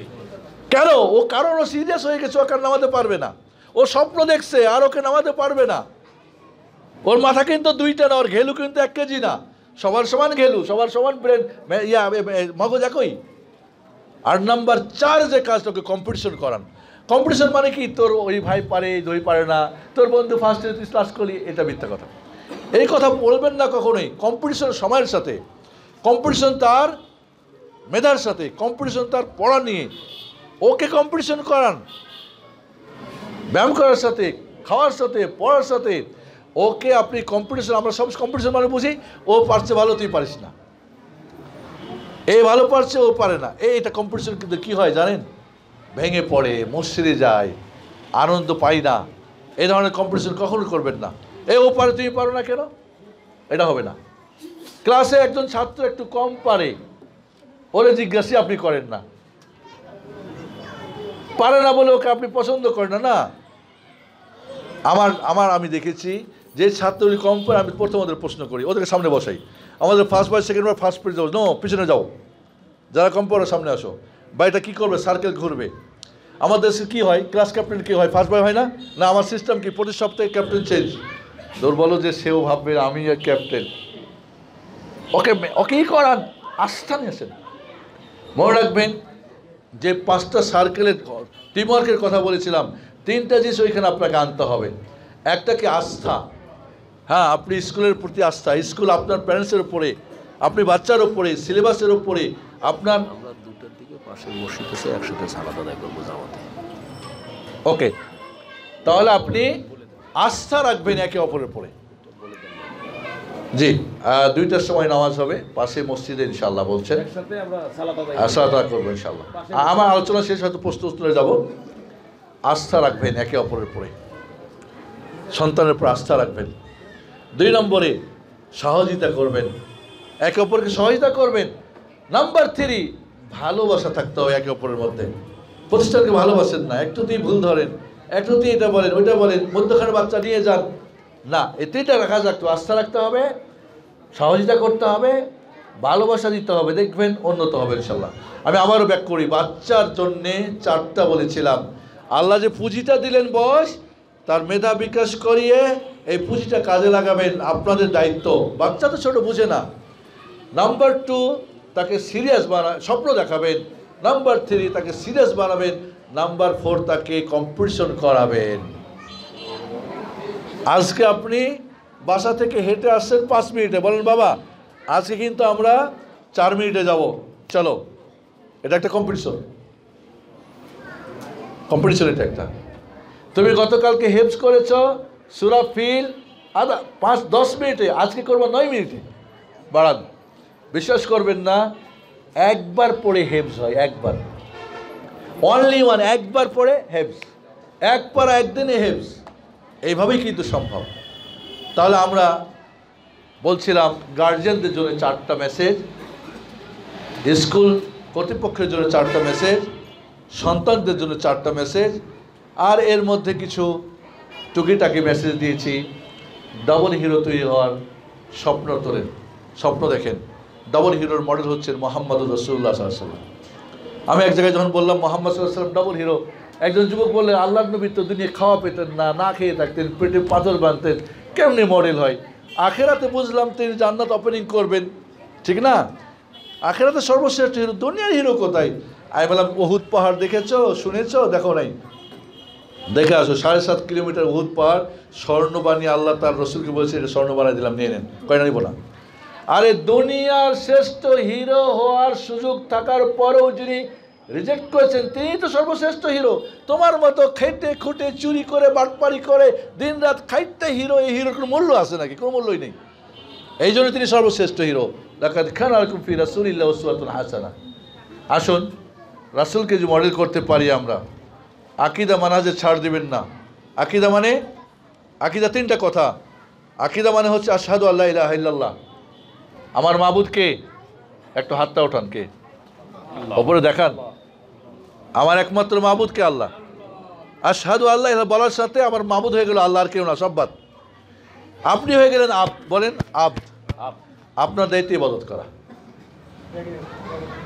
কেন? ও কারণ ও সিরিয়াস হয়ে গেছে, ওকে নামাতে পারবে না, ও স্বপ্ন দেখছে আর ওকে নামাতে পারবে না। ওর মাথা কিন্তু 2টা না, ওর ঘেলু কিন্তু 1 কেজি না, সবার সমান ঘেলু, সবার সমান ব্রেন, মগজ একই। আর নাম্বার 4 যে কাজটা, ওকে কম্পিটিশন করান। কম্পিটিশন মানে কি? তোর ওই ভাই পারে, ওই পারে না, তোর বন্ধু ফার্স্টে তুই ক্লাস করলি, এটা মিথ্যা কথা। এই কথা বলবেন না কখনোই। কম্পিটিশন সময়ের সাথে, কম্পিটিশন তার মেধার সাথে, কম্পিটিশন তার পড়া নিয়ে। ওকে কম্পিটিশন করান, ব্যায়াম করার সাথে, খাওয়ার সাথে, পড়ার সাথে। ওকে আপনি কম্পিটিশন, আমরা সব কম্পিটিশন মানে বুঝি, ও পারছে ভালো, তুই পারিস না, এ ভালো পারছে, ও পারে না, এটা কম্পিটিশন। কিন্তু কী হয় জানেন? ভেঙে পড়ে, মসজিদে যায়, আনন্দ পাই না। এই ধরনের কম্পিটিশন কখনো করবেন না। ও পারে, তুমি পারো না কেন? এটা হবে না। ক্লাসে একজন ছাত্র একটু কম পারে, ওরে জিজ্ঞাসা আপনি করেন না, পারে না বলে ওকে আপনি পছন্দ করেন না। না, আমি দেখেছি যে ছাত্রগুলি কম পারে, আমি প্রথম ওদের প্রশ্ন করি, ওদেরকে সামনে বসাই। আমাদের first boy, second boy, first page যাও, নো পিছনে যাও, যারা কম পড়ে সামনে আসো। বা এটা কী করবে? সার্কেল ঘুরবে। আমাদের দেশে কী হয়? ক্লাস ক্যাপ্টেন কী হয়? ফার্স্ট বয় হয় না? না, আমার সিস্টেম কি? প্রতি সপ্তাহে ক্যাপ্টেন চেঞ্জ। তোর বলো যে সেও ভাববে আমি ক্যাপ্টেন, ওকেই করান, আস্থা নিয়ে আসেন। মনে রাখবেন যে 5টা সার্কেলের টিমওয়ার্কের কথা বলেছিলাম, 3টা জিনিস ওইখানে আপনাকে আনতে হবে। একটা কি? আস্থা। হ্যাঁ, আপনি স্কুলের প্রতি আস্থা, স্কুল আপনার প্যারেন্টসের উপরে, আপনি বাচ্চার উপরে, সিলেবাসের উপরে আপনার। আমরা 2টার দিকে পাশে মসজিদে একসাথে সালাত আদায় করবো জামাতে। ওকে, তাহলে আপনি আস্থা রাখবেন একে অপরের উপরে। জি, 2টার সময় নামাজ হবে পাশে মসজিদে ইনশাআল্লাহ বলছেন, একসাথে আমরা সালাত আদায় করবো ইনশাআল্লাহ। আমার আলোচনা শেষ, হয়তো প্রশ্ন উত্তরে যাব। আস্থা রাখবেন একে অপরের উপরে, সন্তানের উপর আস্থা রাখবেন। 2 নম্বরে সহযোগিতা করবেন, একে অপরকে সহযোগিতা করবেন। নাম্বার 3, ভালোবাসা থাকতে হবে একে অপরের মধ্যে। প্রতিষ্ঠানকে ভালোবাসেন না, একটু তুই ভুল ধরেন, একটু তুই এটা বলেন, ওইটা বলেন, মধ্যখানে বাচ্চা নিয়ে যান না। এই 3টা রাখা রাখতে, আস্থা রাখতে হবে, সহযোগিতা করতে হবে, ভালোবাসা দিতে হবে, দেখবেন উন্নত হবে ইনশাল্লাহ। আমি আবারও ব্যাক করি, বাচ্চার জন্যে 4টা বলেছিলাম। আল্লাহ যে পুঁজিটা দিলেন বয়স, তার মেধা বিকাশ করিয়ে এই পুঁজিটা কাজে লাগাবেন, আপনাদের দায়িত্ব। বাচ্চা তো ছোটো, বুঝে না। নাম্বার 2, তাকে সিরিয়াস স্বপ্ন দেখাবেন। নাম্বার 3, তাকে সিরিয়াস বানাবেন। নাম্বার 4, তাকে কম্পিটিশন করাবেন। আজকে আপনি বাসা থেকে হেঁটে আসছেন 5 মিনিটে, বলেন বাবা আজকে কিন্তু আমরা 4 মিনিটে যাব, চলো। এটা একটা কম্পিটিশন, এটা একটা। তুমি গতকালকে হেফজ করেছ সূরা ফিল 5-10 মিনিটে, আজকে করবো 9 মিনিটে, বাড়ান। বিশ্বাস করবেন না, একবার পড়ে হেফজ হয়, একবার, অনলি ওয়ান, একবার পড়ে হেফজ, এক পারা একদিনে হেফজ। এইভাবেই কিন্তু সম্ভব। তাহলে আমরা বলছিলাম গার্জিয়ানদের জন্য 4টা মেসেজ, স্কুল কর্তৃপক্ষের জন্য 4টা মেসেজ, সন্তানদের জন্য 4টা মেসেজ, আর এর মধ্যে কিছু টুকিটাকি মেসেজ দিয়েছি। ডাবল হিরো তৈরি হওয়ার স্বপ্ন দেখেন। ডাবল হিরোর মডেল হচ্ছেন মোহাম্মদুর রাসূলুল্লাহ সাল্লাল্লাহু আলাইহি ওয়াসাল্লাম। আমি এক জায়গায় যখন বললাম মোহাম্মদ সাল্লাল্লাহু আলাইহি ওয়াসাল্লাম ডাবল হিরো, একজন যুবক বললেন আল্লাহর নবী তো দুনিয়া খাওয়া পেতেন না, না খেয়ে থাকতেন, পেটে পাথর বাঁধতেন, কেমনি মডেল হয়? আখেরাতে বুঝলাম তিনি জান্নাত ওপেনিং করবেন, ঠিক না? আখেরাতে সর্বশ্রেষ্ঠ হিরো, দুনিয়ার হিরো কোথায়? আমি বললাম উহুদ পাহাড় দেখেছো, শুনেছো? দেখো নাই, দেখে আসো। 7.5 কিলোমিটার উহুদ পাহাড় স্বর্ণ বানিয়ে আল্লাহ তার রসুলকে বলছে এটা স্বর্ণ বানিয়ে দিলাম, নিয়ে নেন। কয়না নিব না? আরে দুনিয়ার শ্রেষ্ঠ হিরো হওয়ার সুযোগ থাকার পরেও যিনি রিজেক্ট করেছেন তিনি তো সর্বশ্রেষ্ঠ হিরো। তোমার মতো খেটে খুঁটে চুরি করে বাটপারি করে দিন রাত খাইতে হিরো, এই হিরোর কোনো মূল্য আছে নাকি? কোনো মূল্যই নেই। এই জন্য তিনি সর্বশ্রেষ্ঠ হিরো। লাকাদ কানা লাকুম ফি রাসূলিল্লাহি উসওয়াতুন হাসানাহ। আসুন রাসূলকে যে মডেল করতে পারি আমরা। আকিদা মানহাজে ছাড় দিবেন না। আকিদা মানে, আকিদা 3টা কথা। আকিদা মানে হচ্ছে আশহাদু আল্লা ইলাহা ইল্লাল্লাহ, আমার মাবুদ কে? একটু হাতটা ওঠান, কে? ওপরে দেখান। আমার একমাত্র মাবুদ কে? আল্লাহ। আশহাদু আল্লাহ ইলাহা বলার সাথে আমার মাবুদ হয়ে গেল আল্লাহ, আর কেউ না, সব বাদ। আপনি হয়ে গেলেন বলেন আব্দ। আপনার দায়িত্ব ইবাদত করা,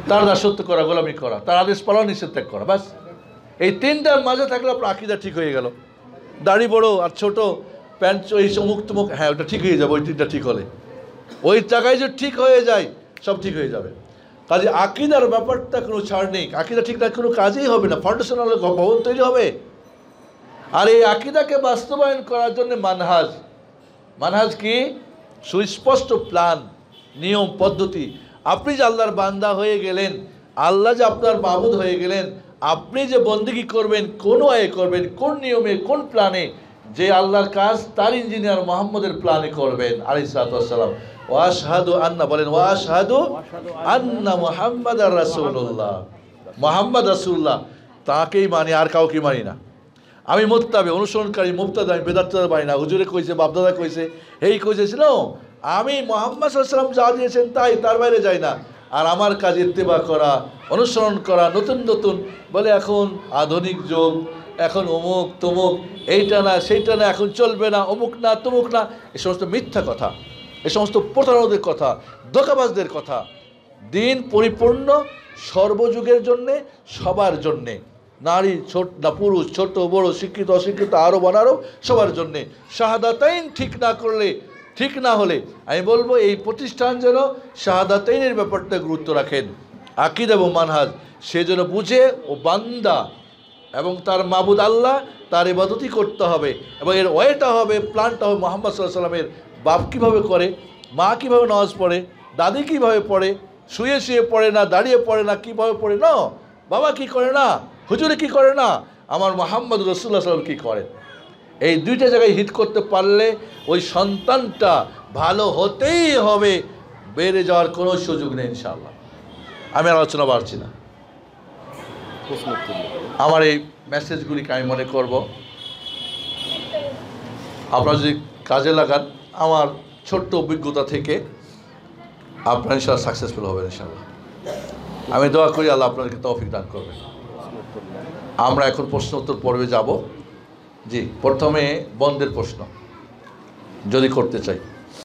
তার দাসত্ব করা, গোলামি করা, তার আদেশ পালন, নিষেধ ত্যাগ করা, বাস। এই 3টার মাঝে থাকলে আপনার আকিদা ঠিক হয়ে গেল। দাড়ি বড় আর ছোট, প্যান্ট এই অমুক তমুক, হ্যাঁ ওটা ঠিক হয়ে যাবে। ওই 3টা ঠিক হলে, ওই জায়গায় যে ঠিক হয়ে যায় সব ঠিক হয়ে যাবে। কাজে আকিদার ব্যাপারটা কোনো ছাড় নেই। আকিদা ঠিক না কোনো কাজেই হবে না, ফাউন্ডেশনাল ভবন তৈরি হবে। আর এই আকিদাকে বাস্তবায়ন করার জন্য মানহাজ কি? সুস্পষ্ট প্ল্যান, নিয়ম, পদ্ধতি। আপনি যে আল্লাহর বান্দা হয়ে গেলেন, আল্লাহ যে আপনার মাবুদ হয়ে গেলেন, আপনি যে বন্দেগী করবেন, কোন ওয়ে করবেন, কোন নিয়মে, কোন প্ল্যানে, যে আল্লাহর কাজ তার ইঞ্জিনিয়ার মোহাম্মদের প্ল্যানে করবেন আলাইহিস সালাতু ওয়াস সালাম। ওয়া আশহাদু আন্না, বলেন ওয়া আশহাদু আন্না মুহাম্মাদার রাসূলুল্লাহ। মুহাম্মদ রাসূলুল্লাহ তাকেই মানি, আর কাউকে মানি না। আমি মুত্তাবি, অনুসরণকারী, মুবতাদি, আমি বেদাত মানি না। হুজুরে কইছে, বাপদাদা কইছে, এই কইছে, আমি মুহাম্মদ সাল্লাল্লাহু আলাইহি ওয়াসাল্লাম যা দিয়েছেন তাই, তার বাইরে যাই না। আর আমার কাজ ইত্তেবা করা, অনুসরণ করা, নতুন নতুন বলে এখন আধুনিক যুগ, এখন অমুক তমুক, এইটা না সেইটা না, এখন চলবে না, অমুক না তমুক না। এই সমস্ত মিথ্যা কথা, এই সমস্ত প্রতারকদের কথা, ধোঁকাবাজদের কথা। দিন পরিপূর্ণ সর্বযুগের জন্যে, সবার জন্যে, নারী ছোট না পুরুষ, ছোট বড়, শিক্ষিত অশিক্ষিত, আরব অনারব, সবার জন্যে। শাহাদাতাইন ঠিক না করলে, ঠিক না হলে আমি বলবো এই প্রতিষ্ঠান যেন শাহাদাতাইনের ব্যাপারটা গুরুত্ব রাখেন। আকিদা এবং মানহাজ সে যেন বুঝে ও বান্দা এবং তার মাবুদ আল্লাহ, তার ইবাদতই করতে হবে। এবং এর ওয়েটা হবে, প্ল্যানটা হবে মুহাম্মদ সাল্লাল্লাহু আলাইহি ওয়াসাল্লামের। বাপ কীভাবে করে, মা কীভাবে নামাজ পড়ে, দাদি কীভাবে পড়ে, শুয়ে শুয়ে পড়ে না, দাঁড়িয়ে পড়ে না, কীভাবে পড়ে না, বাবা কী করে না, হুজুরে কী করে না, আমার মুহাম্মদ রাসূলুল্লাহ সাল্লাল্লাহু আলাইহি ওয়াসাল্লাম কী করে। এই 2টা জায়গায় হিট করতে পারলে ওই সন্তানটা ভালো হতেই হবে, বেড়ে যাওয়ার কোনো সুযোগ নেই ইনশাআল্লাহ। আমি আলোচনা বাড়ছি না। আমার এই মেসেজগুলিকে আমি মনে করব আপনারা যদি কাজে লাগান, আমার ছোট্ট অভিজ্ঞতা থেকে আপনারা ইনশাআল্লাহ সাকসেসফুল হবেন ইনশাআল্লাহ। আমি দোয়া করি আল্লাহ আপনাদেরকে তৌফিক দান করবেন। আমরা এখন প্রশ্ন উত্তর পর্বে যাব। জি, প্রথমে বন্ধের প্রশ্ন যদি করতে চাই।